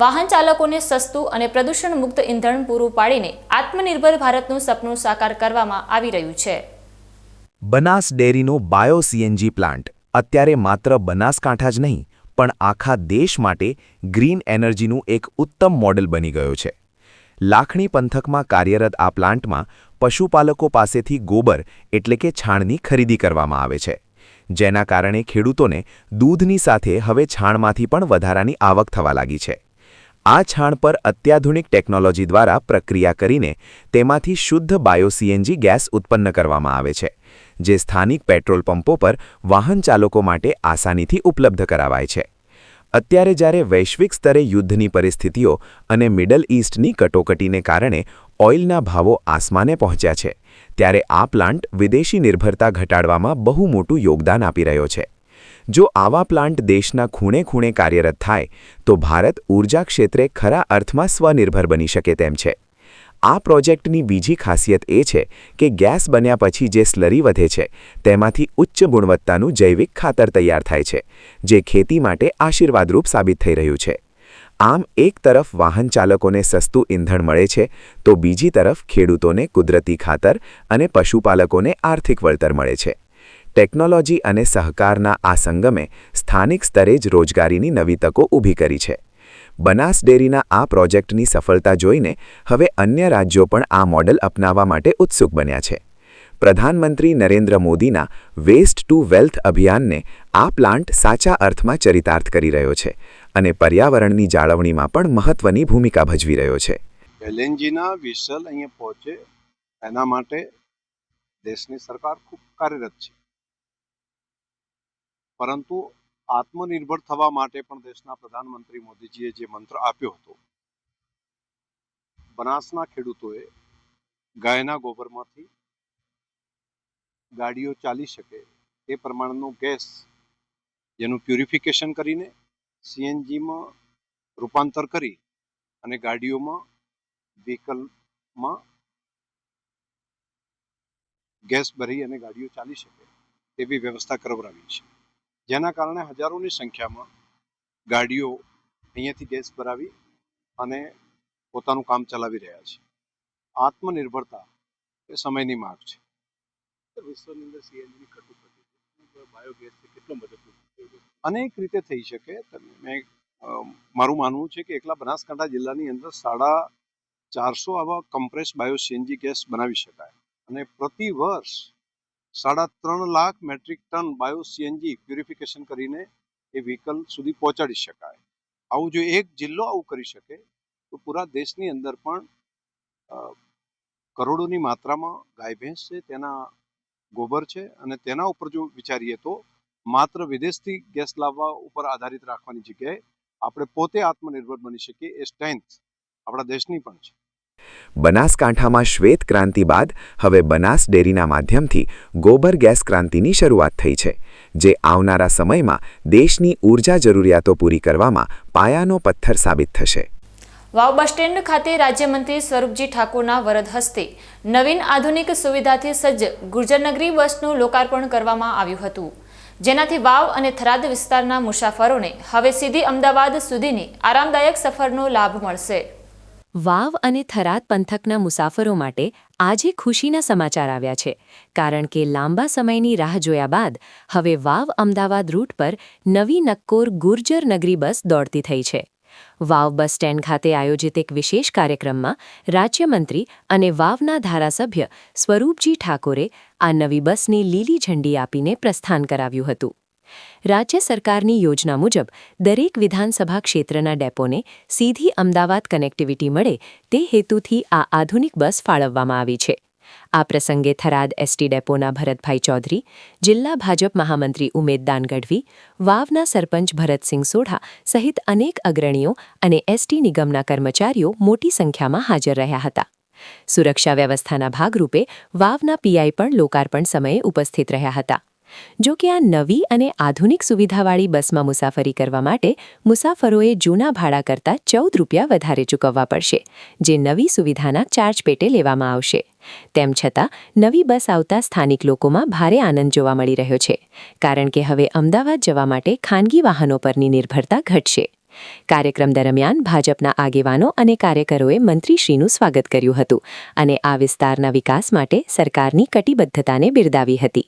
વાહન ચાલકોને સસ્તું અને પ્રદૂષણ મુક્ત ઇંધણ પૂરું પાડીને આત્મનિર્ભર ભારતનું સપનું સાકાર કરવામાં આવી રહ્યું છે. બનાસ ડેરીનો બાયો સીએનજી પ્લાન્ટ અત્યારે માત્ર બનાસકાંઠા જ નહીં પણ આખા દેશ માટે ગ્રીન એનર્જીનું એક ઉત્તમ મોડેલ બની ગયો છે. લાખણી પંથકમાં કાર્યરત આ પ્લાન્ટમાં પશુપાલકો પાસેથી ગોબર એટલે કે છાણની ખરીદી કરવામાં આવે છે, જેના કારણે ખેડૂતોને દૂધની સાથે હવે છાણમાંથી પણ વધારાની આવક થવા લાગી છે. આ છાણ પર અત્યાધુનિક ટેકનોલોજી દ્વારા પ્રક્રિયા કરીને તેમાંથી શુદ્ધ બાયો સીએનજી ગેસ ઉત્પન્ન કરવામાં આવે છે, જે સ્થાનિક પેટ્રોલ પંપો પર વાહન ચાલકો માટે આસાનીથી ઉપલબ્ધ કરાવાય છે. અત્યારે જ્યારે વૈશ્વિક સ્તરે યુદ્ધની પરિસ્થિતિઓ અને મિડલ ઈસ્ટની કટોકટીને કારણે ઓઇલના ભાવો આસમાને પહોંચ્યા છે, ત્યારે આ પ્લાન્ટ વિદેશી નિર્ભરતા ઘટાડવામાં બહુ મોટું યોગદાન આપી રહ્યો છે. જો આવા પ્લાન્ટ દેશના ખૂણે ખૂણે કાર્યરત થાય તો ભારત ઊર્જા ક્ષેત્રે ખરા અર્થમાં સ્વનિર્ભર બની શકે તેમ છે. આ પ્રોજેક્ટની બીજી ખાસિયત એ છે કે ગેસ બન્યા પછી જે સ્લરી વધે છે તેમાંથી ઉચ્ચ ગુણવત્તાનું જૈવિક ખાતર તૈયાર થાય છે, જે ખેતી માટે આશીર્વાદરૂપ સાબિત થઈ રહ્યું છે. આમ એક તરફ વાહન ચાલકોને સસ્તું ઈંધણ મળે છે, તો બીજી તરફ ખેડૂતોને કુદરતી ખાતર અને પશુપાલકોને આર્થિક વળતર મળે છે. ટેકનોલોજી અને સહકારના આ સંગમે સ્થાનિક સ્તરે જ રોજગારીની નવી તકો ઊભી કરી છે. બનાસ ડેરીના આ પ્રોજેક્ટની સફળતા જોઈને હવે અન્ય રાજ્યો પણ આ મોડલ અપનાવવા માટે ઉત્સુક બન્યા છે. પ્રધાનમંત્રી નરેન્દ્ર મોદીના વેસ્ટ ટુ વેલ્થ અભિયાનને આ પ્લાન્ટ સાચા અર્થમાં ચરિતાર્થ કરી રહ્યો છે અને પર્યાવરણની જાળવણીમાં પણ મહત્વની ભૂમિકા ભજવી રહ્યો છે. એલએનજીના વિસલ અહીંયા પહોંચે એના માટે દેશની સરકાર ખૂબ કાર્યરત છે, પરંતુ આત્મનિર્ભર થવા માટે પણ દેશના પ્રધાનમંત્રી મોદીજીએ જે મંત્ર આપ્યો હતો, બનાસના ખેડૂતોએ ગાયના ગોબરમાંથી ગાડીઓ ચાલી શકે એ પ્રમાણનો ગેસ જેનું પ્યુરિફિકેશન કરીને સીએનજીમાં રૂપાંતર કરી અને ગાડીઓમાં વ્હીકલમાં ગેસ ભરી અને ગાડીઓ ચાલી શકે તેવી વ્યવસ્થા કરાવરાવી છે, જેના કારણે હજારોની સંખ્યામાં ગાડીઓ અહીંયાથી ગેસ ભરાવી અને પોતાનું કામ ચલાવી રહ્યા છે. આત્મનિર્ભરતા એ સમયની માંગ છે. વિશ્વની અંદર સીએનજીની કટોકટી બાયોગેસથી કેટલો મદદરૂપ અનેક રીતે થઈ શકે. મારું માનવું છે કે એકલા બનાસકાંઠા જિલ્લાની અંદર 450 આવા કમ્પ્રેસ બાયો સીએનજી ગેસ બનાવી શકાય અને પ્રતિ વર્ષ 3.5 lakh metric ton bio CNG purification કરીને એ વ્હીકલ સુધી પહોંચાડી શકાય. આવું જો એક જિલ્લો આવું કરી શકે તો પૂરા દેશની અંદર પણ કરોડોની માત્રામાં ગાય ભેંસ છે, તેના ગોબર છે અને તેના ઉપર જો વિચારીએ તો માત્ર વિદેશથી ગેસ લાવવા ઉપર આધારિત રાખવાની જગ્યાએ આપણે પોતે આત્મનિર્ભર બની શકીએ. એ સ્ટ્રેન્થ આપણા દેશની પણ છે. બનાસકાંઠામાં શ્વેત ક્રાંતિ બાદ હવે બનાસ ડેરીના માધ્યમથી ગોબર ગેસ ક્રાંતિની શરૂઆત થઈ છે, જે આવનારા સમયમાં દેશની ઊર્જા જરૂરિયાતો પૂરી કરવામાં પાયાનો પથ્થર સાબિત થશે. વાવ બસ સ્ટેન્ડ ખાતે રાજ્યમંત્રી સ્વરૂપજી ઠાકોરના વરદ હસ્તે નવીન આધુનિક સુવિધાથી સજ્જ ગુર્જરનગરી બસનું લોકાર્પણ કરવામાં આવ્યું હતું, જેનાથી વાવ અને થરાદ વિસ્તારના મુસાફરોને હવે સીધી અમદાવાદ સુધીની આરામદાયક સફરનો લાભ મળશે. વાવ અને થરાદ પંથકના મુસાફરો માટે આજે ખુશીના સમાચાર આવ્યા છે, કારણ કે લાંબા સમયની રાહ જોયા બાદ હવે વાવ અમદાવાદ રૂટ પર નવી નક્કોર ગુર્જર નગરી બસ દોડતી થઈ છે. વાવ બસ સ્ટેન્ડ ખાતે આયોજિત એક વિશેષ કાર્યક્રમમાં રાજ્યમંત્રી અને વાવના ધારાસભ્ય સ્વરૂપજી ઠાકોરે આ નવી બસની લીલી ઝંડી આપીને પ્રસ્થાન કરાવ્યું હતું. રાજ્ય સરકારની યોજના મુજબ દરેક વિધાનસભા ક્ષેત્રના ડેપોને સીધી અમદાવાદ કનેક્ટિવિટી મળે તે હેતુથી આ આધુનિક બસ ફાળવવામાં આવી છે. આ પ્રસંગે થરાદ એસટી ડેપોના ભરતભાઈ ચૌધરી, જિલ્લા ભાજપ મહામંત્રી ઉમેદદાન ગઢવી, વાવના સરપંચ ભરતસિંહ સોઢા સહિત અનેક અગ્રણીઓ અને એસટી નિગમના કર્મચારીઓ મોટી સંખ્યામાં હાજર રહ્યા હતા. સુરક્ષા વ્યવસ્થાના ભાગરૂપે વાવના પીઆઈ પણ લોકાર્પણ સમયે ઉપસ્થિત રહ્યા હતા. જો કે આ નવી અને આધુનિક સુવિધાવાળી બસમાં મુસાફરી કરવા માટે મુસાફરોએ જૂના ભાડા કરતાં 14 રૂપિયા વધારે ચૂકવવા પડશે, જે નવી સુવિધાના ચાર્જ પેટે લેવામાં આવશે. તેમ છતાં નવી બસ આવતા સ્થાનિક લોકોમાં ભારે આનંદ જોવા મળી રહ્યો છે, કારણ કે હવે અમદાવાદ જવા માટે ખાનગી વાહનો પરની નિર્ભરતા ઘટશે. કાર્યક્રમ દરમિયાન ભાજપના આગેવાનો અને કાર્યકરોએ મંત્રીશ્રીનું સ્વાગત કર્યું હતું અને આ વિસ્તારના વિકાસ માટે સરકારની કટિબદ્ધતાને બિરદાવી હતી.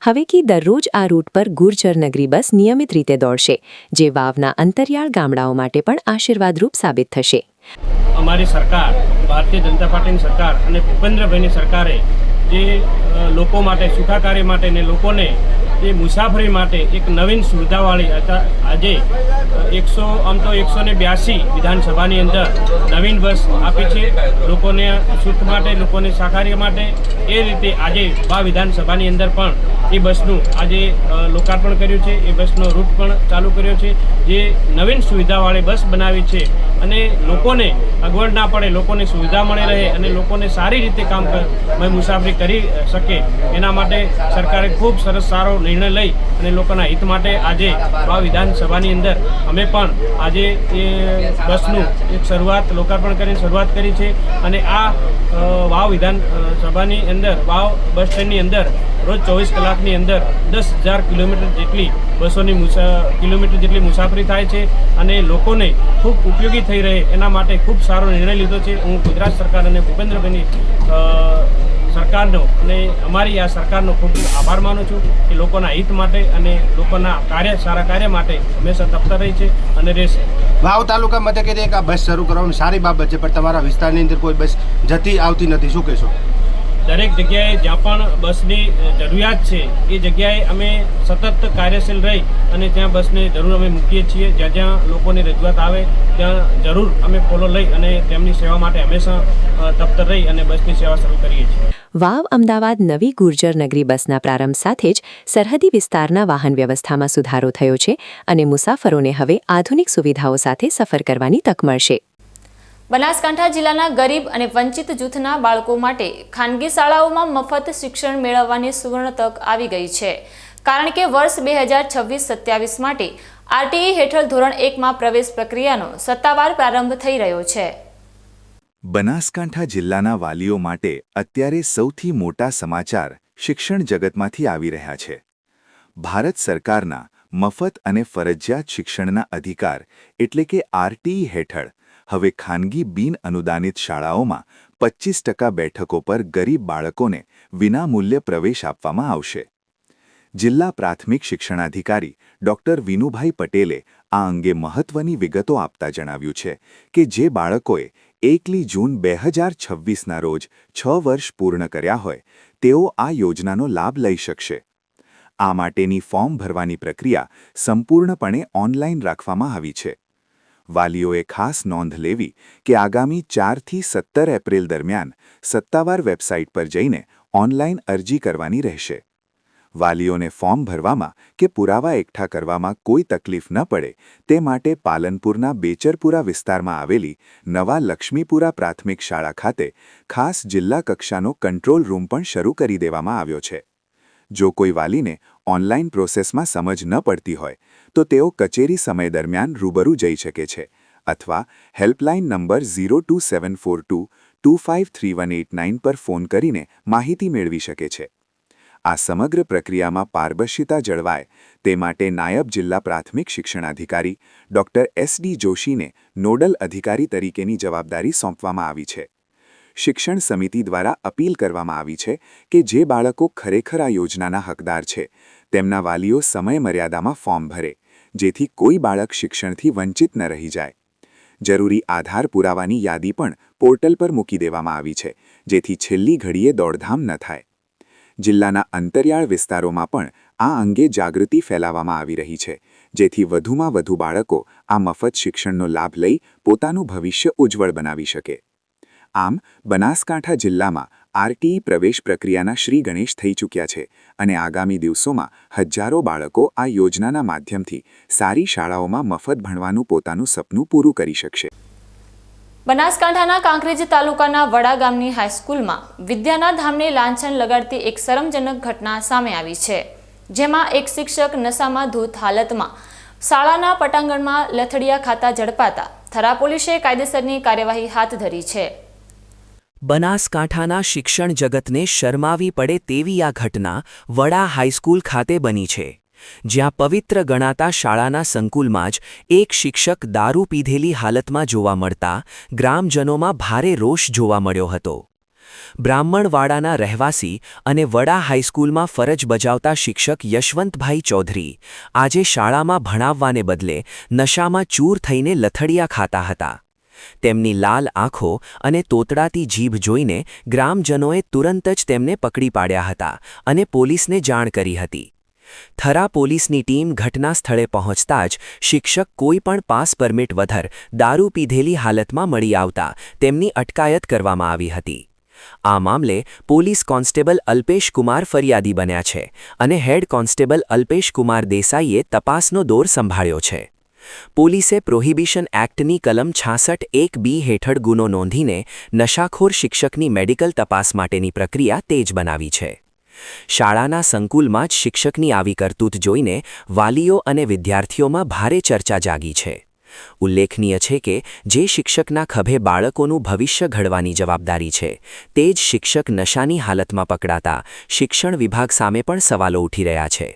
હવેથી દરરોજ આ રૂટ પર ગુર્જર નગરી બસ નિયમિત રીતે દોડશે, જે વાવના અંતરિયાળ ગામડાઓ માટે પણ આશીર્વાદરૂપ સાબિત થશે. અમારી સરકાર, ભારતીય જનતા પાર્ટીની સરકાર અને ભૂપેન્દ્રભાઈની સરકારે જે લોકો માટે સુખાકારી માટે ને લોકોને જે મુસાફરી માટે એક નવીન સુવિધાવાળી આજે 182 વિધાનસભાની અંદર નવીન બસ આપી છે. લોકોને સુખ માટે, લોકોને સાકારી માટે એ રીતે આજે આ વિધાનસભાની અંદર પણ એ બસનું આજે લોકાર્પણ કર્યું છે. એ બસનો રૂટ પણ ચાલુ કર્યો છે, જે નવીન સુવિધાવાળી બસ બનાવી છે અને લોકોને અગવડ ના પડે, લોકોને સુવિધા મળી રહે અને લોકોને સારી રીતે મુસાફરી કરી શકે એના માટે સરકારે ખૂબ સરસ સારો નિર્ણય નિર્ણય લઈ અને લોકોના હિત માટે આજે વાવ વિધાનસભાની અંદર અમે પણ આજે એ બસનું એક શરૂઆત લોકાર્પણ કરીને શરૂઆત કરી છે અને આ વાવ વિધાનસભાની અંદર વાવ બસ સ્ટેન્ડની અંદર રોજ 24 કલાકની અંદર 10,000 કિલોમીટર જેટલી કિલોમીટર જેટલી મુસાફરી થાય છે અને લોકોને ખૂબ ઉપયોગી થઈ રહે એના માટે ખૂબ સારો નિર્ણય લીધો છે. હું ગુજરાત સરકાર અને ભૂપેન્દ્રભાઈની સરકારનો અને અમારી આ સરકારનો ખૂબ આભાર માનું છું કે લોકોના હિત માટે અને લોકોના સારા કાર્ય માટે હંમેશા તત્પર રહી છે અને રહેશે. વાવ તાલુકા મથકે એક આ બસ શરૂ કરવાની સારી બાબત છે, પણ તમારા વિસ્તારની અંદર કોઈ બસ જતી આવતી નથી, શું કહેશો? દરેક જગ્યાએ જ્યાં પણ બસની જરૂરિયાત છે એ જગ્યાએ અમે સતત કાર્યશીલ રહી અને ત્યાં બસને જરૂર અમે મૂકીએ છીએ. જ્યાં જ્યાં લોકોની રજૂઆત આવે ત્યાં જરૂર અમે ફોલો લઈ અને તેમની સેવા માટે હંમેશા તત્પર રહી અને બસની સેવા શરૂ કરીએ છીએ. વાવ અમદાવાદ નવી ગુર્જર નગરી બસના પ્રારંભ સાથે જ સરહદી વિસ્તારના વાહન વ્યવસ્થામાં સુધારો થયો છે અને મુસાફરોને હવે આધુનિક સુવિધાઓ સાથે સફર કરવાની તક મળશે. બનાસકાંઠા જિલ્લાના ગરીબ અને વંચિત જૂથના બાળકો માટે ખાનગી શાળાઓમાં મફત શિક્ષણ મેળવવાની સુવર્ણ તક આવી ગઈ છે, કારણ કે વર્ષ 2026-27 માટે આરટીઈ હેઠળ ધોરણ 1માં પ્રવેશ પ્રક્રિયાનો સત્તાવાર પ્રારંભ થઈ રહ્યો છે. બનાસકાંઠા જિલ્લાના વાલીઓ માટે અત્યારે સૌથી મોટા સમાચાર શિક્ષણ જગતમાંથી આવી રહ્યા છે. ભારત સરકારના મફત અને ફરજિયાત શિક્ષણના અધિકાર એટલે કે આરટીઈ હેઠળ હવે ખાનગી બિન અનુદાનિત શાળાઓમાં 25% બેઠકો પર ગરીબ બાળકોને વિનામૂલ્યે પ્રવેશ આપવામાં આવશે. જિલ્લા પ્રાથમિક શિક્ષણાધિકારી ડોક્ટર વિનુભાઈ પટેલે આ અંગે મહત્વની વિગતો આપતા જણાવ્યું છે કે જે બાળકોએ 1 જૂન 2026ના રોજ 6 વર્ષ પૂર્ણ કર્યા હોય તેઓ આ યોજનાનો લાભ લઈ શકશે. આ માટેની ફોર્મ ભરવાની પ્રક્રિયા સંપૂર્ણપણે ઓનલાઈન રાખવામાં આવી છે. વાલીઓએ ખાસ નોંધ લેવી કે આગામી 4 થી 17 એપ્રિલ દરમિયાન સત્તાવાર વેબસાઇટ પર જઈને ઓનલાઈન અરજી કરવાની રહેશે. વાલીઓને ફોર્મ ભરવામાં કે પુરાવા એકઠા કરવામાં કોઈ તકલીફ ન પડે તે માટે પાલનપુરના બેચરપુરા વિસ્તારમાં આવેલી નવા લક્ષ્મીપુરા પ્રાથમિક શાળા ખાતે ખાસ જિલ્લા કક્ષાનો કંટ્રોલ રૂમ પણ શરૂ કરી દેવામાં આવ્યો છે. જો કોઈ વાલીને ઓનલાઈન પ્રોસેસમાં સમજ ન પડતી હોય તો તેઓ કચેરી સમય દરમિયાન રૂબરૂ જઈ શકે છે અથવા હેલ્પલાઇન નંબર 02742253189 પર ફોન કરીને માહિતી મેળવી શકે છે. આ સમગ્ર પ્રક્રિયામાં પારદર્શિતા જળવાય તે માટે નાયબ જિલ્લા પ્રાથમિક શિક્ષણાધિકારી ડોક્ટર એસ.ડી. જોશીને નોડલ અધિકારી તરીકેની જવાબદારી સોંપવામાં આવી છે. શિક્ષણ સમિતિ દ્વારા અપીલ કરવામાં આવી છે કે જે બાળકો ખરેખર આ યોજનાના હકદાર છે તેમના વાલીઓ સમય મર્યાદામાં ફોર્મ ભરે, જેથી કોઈ બાળક શિક્ષણથી વંચિત ન રહી જાય. જરૂરી આધાર પુરાવાની યાદી પણ પોર્ટલ પર મૂકી દેવામાં આવી છે, જેથી છેલ્લી ઘડીએ દોડધામ ન થાય. જિલ્લાના અંતરિયાળ વિસ્તારોમાં પણ આ અંગે જાગૃતિ ફેલાવવામાં આવી રહી છે, જેથી વધુમાં વધુ બાળકો આ મફત શિક્ષણનો લાભ લઈ પોતાનું ભવિષ્ય ઉજ્જવળ બનાવી શકે. આમ બનાસકાંઠા જિલ્લામાં આરટીઈ પ્રવેશ પ્રક્રિયાના શ્રી ગણેશ થઈ ચૂક્યા છે અને આગામી દિવસોમાં હજારો બાળકો આ યોજનાના માધ્યમથી સારી શાળાઓમાં મફત ભણવાનું પોતાનું સપનું પૂરું કરી શકશે. બનાસકાંઠાના કાંકરેજ તાલુકાના વડા ગામની હાઈસ્કૂલમાં વિદ્યાના ધામને લાંછન લગાડતી એક શરમજનક ઘટના સામે આવી છે, જેમાં એક શિક્ષક નશામાં ધૂત હાલતમાં શાળાના પટાંગણમાં લથડિયા ખાતા ઝડપાતા થરા પોલીસે કાયદેસરની કાર્યવાહી હાથ ધરી છે. બનાસકાંઠાના શિક્ષણ જગતને શરમાવી પડે તેવી આ ઘટના વડા હાઈસ્કૂલ ખાતે બની છે, જ્યાં પવિત્ર ગણાતા શાળાના સંકુલમાં જ એક શિક્ષક દારૂ પીધેલી હાલતમાં જોવા મળતા ગ્રામજનોમાં ભારે રોષ જોવા મળ્યો હતો. બ્રાહ્મણવાડાના રહેવાસી અને વડા હાઈસ્કૂલમાં ફરજ બજાવતા શિક્ષક યશવંતભાઈ ચૌધરી આજે શાળામાં ભણાવવાને બદલે નશામાં ચૂર થઈને લથડિયા ખાતા હતા. તેમની લાલ આંખો અને તોતડાતી જીભ જોઈને ગ્રામજનોએ તુરંત જ તેમને પકડી પાડ્યા હતા અને પોલીસને જાણ કરી હતી. થરા પોલીસની ટીમ ઘટના સ્થળે પહોંચતા જ શિક્ષક કોઈ પણ પાસ પરમિટ વગર દારૂ પીધેલી હાલતમાં મળી આવતા તેમની અટકાયત કરવામાં આવી હતી. આ મામલે પોલીસ કોન્સ્ટેબલ અલ્પેશ કુમાર ફરિયાદી બન્યા છે અને હેડ કોન્સ્ટેબલ અલ્પેશ કુમાર દેસાઈએ તપાસનો દોર સંભાળ્યો છે. પોલીસે પ્રોહિબિશન એક્ટની કલમ 66(1)(b) હેઠળ ગુનો નોંધીને નશાખોર શિક્ષકની મેડિકલ તપાસ માટેની પ્રક્રિયા તેજ બનાવી છે. શાળાના સંકુલમાં જ શિક્ષકની આવી કરતૂત જોઈને વાલીઓ અને વિદ્યાર્થીઓમાં ભારે ચર્ચા જાગી છે. ઉલ્લેખનીય છે કે જે શિક્ષકના ખભે બાળકોનું ભવિષ્ય ઘડવાની જવાબદારી છે તે જ શિક્ષક નશાની હાલતમાં પકડાતા શિક્ષણ વિભાગ સામે પણ સવાલો ઉઠી રહ્યા છે.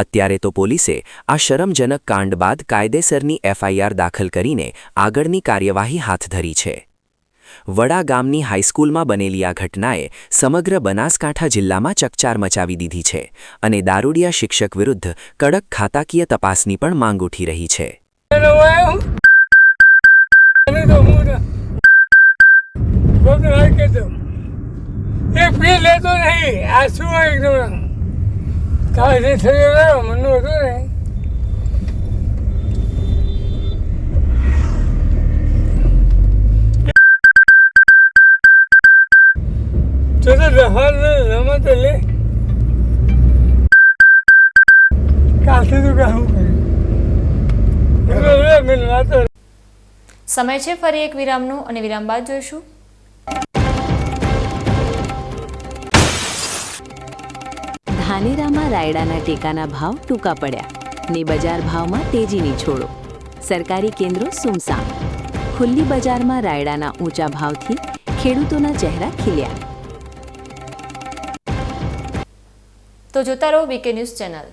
અત્યારે તો પોલીસે આ શરમજનક કાંડ બાદ કાયદેસરની FIR દાખલ કરીને આગળની કાર્યવાહી હાથ ધરી છે. વડા ગામની હાઈસ્કૂલમાં બનેલી આ ઘટનાએ સમગ્ર બનાસકાંઠા જિલ્લામાં ચકચાર મચાવી દીધી છે અને દારૂડિયા શિક્ષક વિરુદ્ધ કડક ખાતાકીય તપાસની પણ માંગ ઉઠી રહી છે. સમય છે ફરી એક વિરામનું અને વિરામ બાદ જોઈશું ધાનેરામાં રાયડાના ટેકાના ભાવ ટૂંકા પડ્યા ને બજાર ભાવમાં તેજીની છોડો. સરકારી કેન્દ્રો સુમસામ. ખુલ્લી બજારમાં રાયડાના ઊંચા ભાવથી ખેડૂતોના ચહેરા ખીલ્યા. તો જોતા રહો BK ન્યૂઝ ચેનલ.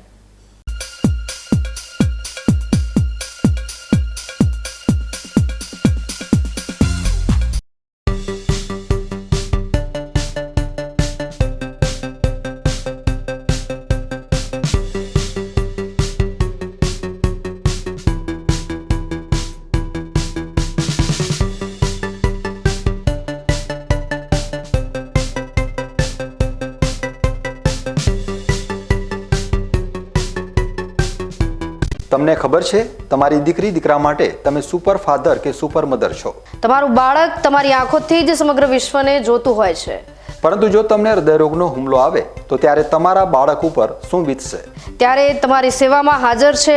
તમને ખબર છે તમારી દીકરી દીકરા માટે તમે સુપર ફાધર કે સુપર મધર છો. તમારું બાળક તમારી આંખોથી જ સમગ્ર વિશ્વને જોતું હોય છે. પરંતુ જો તમને હૃદયરોગનો હુમલો આવે તો ત્યારે તમારા બાળક ઉપર શું વીતશે? ત્યારે તમારી સેવામાં હાજર છે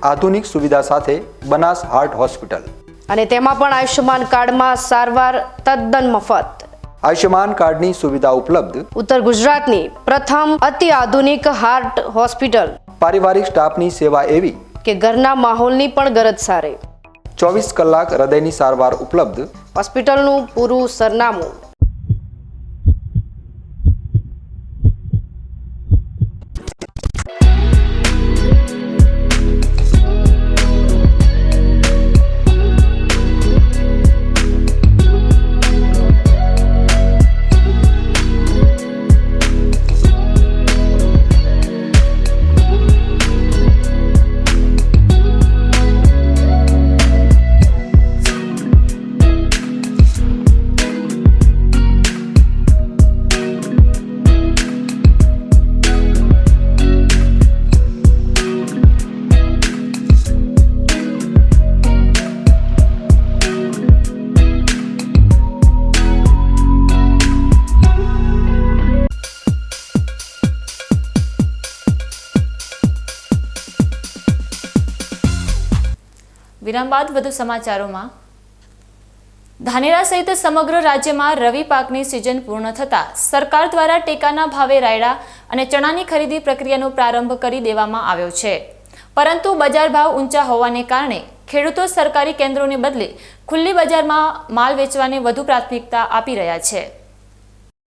આધુનિક સુવિધા સાથે બનાસ હાર્ટ હોસ્પિટલ. અને તેમાં પણ આયુષ્યમાન કાર્ડમાં સારવાર તદ્દન મફત. આયુષ્યમાન કાર્ડની સુવિધા ઉપલબ્ધ. ઉત્તર ગુજરાતની પ્રથમ અતિ આધુનિક હાર્ટ હોસ્પિટલ. પારિવારિક સ્ટાફની સેવા એવી કે ઘરના માહોલની પણ ગરજ સારે. 24 કલાક હૃદયની સારવાર ઉપલબ્ધ. હોસ્પિટલનું પૂરું સરનામું. વિરામ બાદ વધુ સમાચારોમાં. ધાનેરા સહિત સમગ્ર રાજ્યમાં રવિ પાકની સિઝન પૂર્ણ થતાં સરકાર દ્વારા ટેકાના ભાવે રાયડા અને ચણાની ખરીદી પ્રક્રિયાનો પ્રારંભ કરી દેવામાં આવ્યો છે. પરંતુ બજાર ભાવ ઊંચા હોવાને કારણે ખેડૂતો સરકારી કેન્દ્રોને બદલે ખુલ્લી બજારમાં માલ વેચવાને વધુ પ્રાથમિકતા આપી રહ્યા છે.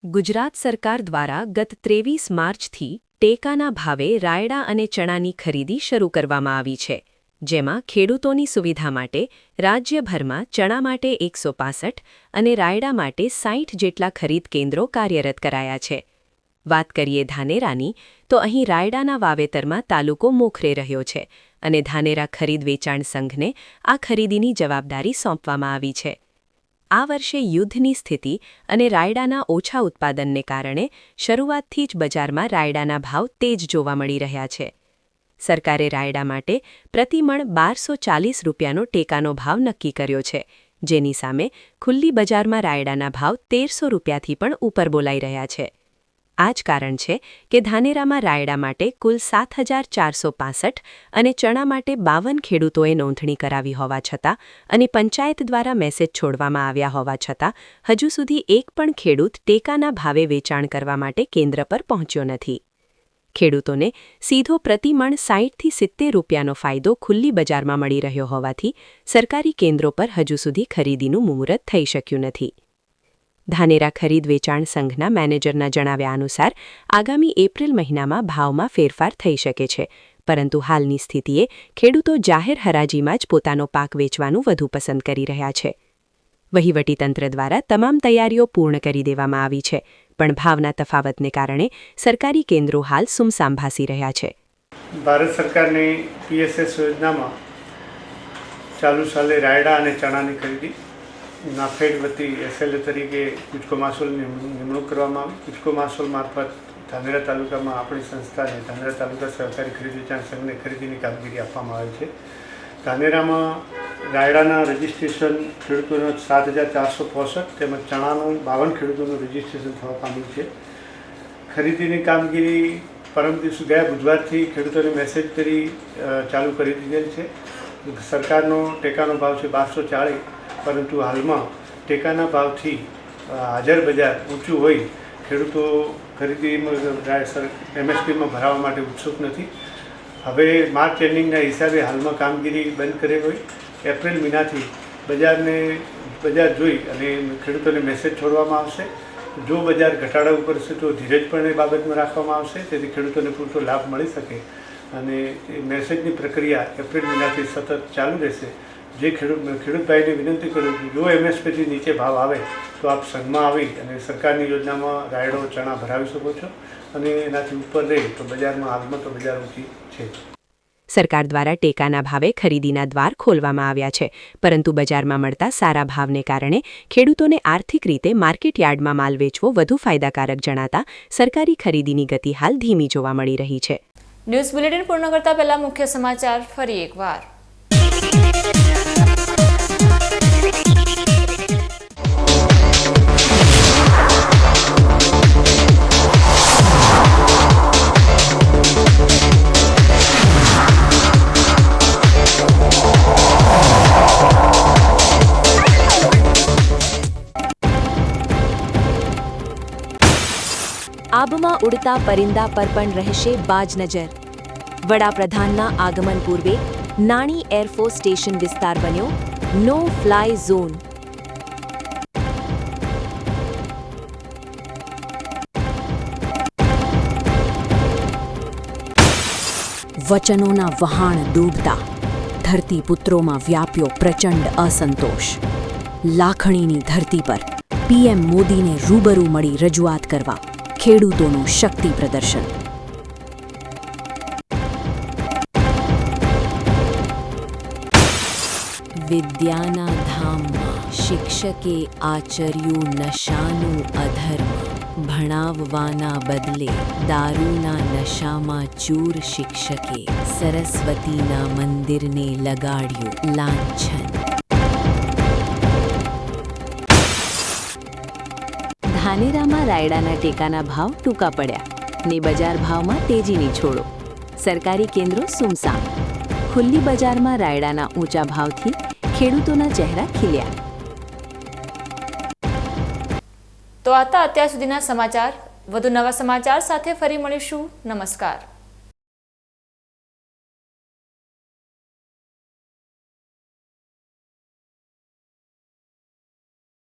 ગુજરાત સરકાર દ્વારા ગત 23 માર્ચથી ટેકાના ભાવે રાયડા અને ચણાની ખરીદી શરૂ કરવામાં આવી છે. જેમાં ખેડૂતોની સુવિધા માટે રાજ્યભરમાં ચણા માટે 165 અને રાયડા માટે 60 જેટલા ખરીદ કેન્દ્રો કાર્યરત કરાયા છે. વાત કરીએ ધાનેરાની તો અહીં રાયડાના વાવેતરમાં તાલુકો મોખરે રહ્યો છે અને ધાનેરા ખરીદ વેચાણ સંઘને આ ખરીદીની જવાબદારી સોંપવામાં આવી છે. આ વર્ષે યુદ્ધની સ્થિતિ અને રાયડાના ઓછા ઉત્પાદનને કારણે શરૂઆતથી જ બજારમાં રાયડાના ભાવ તેજ જોવા મળી રહ્યા છે. સરકારે રાયડા માટે પ્રતિમણ 1240 રૂપિયાનો ટેકાનો ભાવ નક્કી કર્યો છે, જેની સામે ખુલ્લી બજારમાં રાયડાના ભાવ 1300 રૂપિયાથી પણ ઉપર બોલાઈ રહ્યા છે. આ જ કારણ છે કે ધાનેરામાં રાયડા માટે કુલ 7,465 અને ચણા માટે 52 ખેડૂતોએ નોંધણી કરાવી હોવા છતાં અને પંચાયત દ્વારા મેસેજ છોડવામાં આવ્યા હોવા છતાં હજુ સુધી એક પણ ખેડૂત ટેકાના ભાવે વેચાણ કરવા માટે કેન્દ્ર પર પહોંચ્યો નથી. ખેડૂતોને સીધો પ્રતિમણ 60થી 70 રૂપિયાનો ફાયદો ખુલ્લી બજારમાં મળી રહ્યો હોવાથી સરકારી કેન્દ્રો પર હજુ સુધી ખરીદીનું મુહૂર્ત થઈ શક્યું નથી. ધાનેરા ખરીદ વેચાણ સંઘના મેનેજરના જણાવ્યા અનુસાર આગામી એપ્રિલ મહિનામાં ભાવમાં ફેરફાર થઈ શકે છે, પરંતુ હાલની સ્થિતિએ ખેડૂતો જાહેર હરાજીમાં જ પોતાનો પાક વેચવાનું વધુ પસંદ કરી રહ્યા છે. વહીવટીતંત્ર દ્વારા તમામ તૈયારીઓ પૂર્ણ કરી દેવામાં આવી છે, પણ ભાવના તફાવતને કારણે સરકારી કેન્દ્રો હાલ સુમસામ ભાસી રહ્યા છે. ભારત સરકારની PSS યોજનામાં ચાલુ સાલે રાયડા અને ચણાની ખરીદી નાફેડ વતી SLA તરીકે કુચકો માસૂલની નિમણૂક કરવામાં આવી. કુચકો માસૂલ મારફત ધાનેરા તાલુકામાં આપણી સંસ્થાને ધાનેરા તાલુકા સહકારી ખરીદ વેચાણ સંઘને ખરીદીની કામગીરી આપવામાં આવે છે. ધાનેરામાં રાયડાના રજિસ્ટ્રેશન ખેડૂતોનો 7,465 તેમજ ચણાનું 52 ખેડૂતોનું રજિસ્ટ્રેશન થવા પામ્યું છે. ખરીદીની કામગીરી પરમ દિવસે ગયા બુધવારથી ખેડૂતોને મેસેજ કરી ચાલુ કરી દીધેલ છે. સરકારનો ટેકાનો ભાવ છે 1240, પરંતુ હાલમાં ટેકાના ભાવથી હાજર બજાર ઊંચું હોય ખેડૂતો ખરીદીમાં MSPમાં ભરાવા માટે ઉત્સુક નથી. હવે માર્ચ એન્ડિંગના હિસાબે હાલમાં કામગીરી બંધ કરેલ હોય. એપ્રિલ મહિનાથી બજાર જોઈ અને ખેડૂતોને મેસેજ છોડવામાં આવશે. જો બજાર ઘટાડા ઉપર છે તો ધીરજ પણ એ બાબતમાં રાખવામાં આવશે, તેથી ખેડૂતોને પૂરતો લાભ મળી શકે અને મેસેજની પ્રક્રિયા એપ્રિલ મહિનાથી સતત ચાલુ રહેશે. જે ખેડૂત ભાઈને વિનંતી કરું છું, જો MSPથી નીચે ભાવ આવે તો આપ સંઘમાં આવી અને સરકારની યોજનામાં રાયડો ચણા ભરાવી શકો છો, અને એનાથી ઉપર રહે તો બજારમાં હાલમાં તો બજાર ઊંચી છે. સરકાર દ્વારા ટેકાના ભાવે ખરીદીના દ્વાર ખોલવામાં આવ્યા છે, પરંતુ બજારમાં મળતા સારા ભાવને કારણે ખેડૂતોને આર્થિક રીતે માર્કેટ યાર્ડમાં માલ વેચવો વધુ ફાયદાકારક જણાતા સરકારી ખરીદીની ગતિ હાલ ધીમી જોવા મળી રહી છે. ન્યૂઝ બુલેટિન પૂર્ણ કરતા પહેલા મુખ્ય સમાચાર ફરી એકવાર. આબમાં ઉડતા પરિંદા પર પણ રહેશે બાજ નજર. વડાપ્રધાનના આગમન પૂર્વે નાણી એરફોર્સ સ્ટેશન વિસ્તાર બન્યો નો ફ્લાય ઝોન. વચનોના વહાણ ડૂબતા ધરતીપુત્રોમાં વ્યાપ્યો પ્રચંડ અસંતોષ. લાખણીની ધરતી પર PM મોદીને રૂબરૂ મળી રજૂઆત કરવા ખેડૂતોનું શક્તિ પ્રદર્શન. વિદ્યાના ધામમાં શિક્ષકે આચર્યું નશાનું અધર્મ. ભણાવવાના બદલે દારૂના નશામાં ચૂર શિક્ષકે સરસ્વતીના મંદિરને લગાડ્યું લાંછન. ધાનેરામાં રાયડાના ટેકાના ભાવ ટૂંકા પડ્યા ને બજાર ભાવમાં તેજીની છોડો. સરકારી કેન્દ્રો સુમસામ. ખુલ્લી બજારમાં રાયડાના ઊંચા ભાવથી ખેડૂતોના ચહેરા ખીલ્યા. તો હતા અત્યાર સુધીના સમાચાર. વધુ નવા સમાચાર સાથે ફરી મળીશું. નમસ્કાર.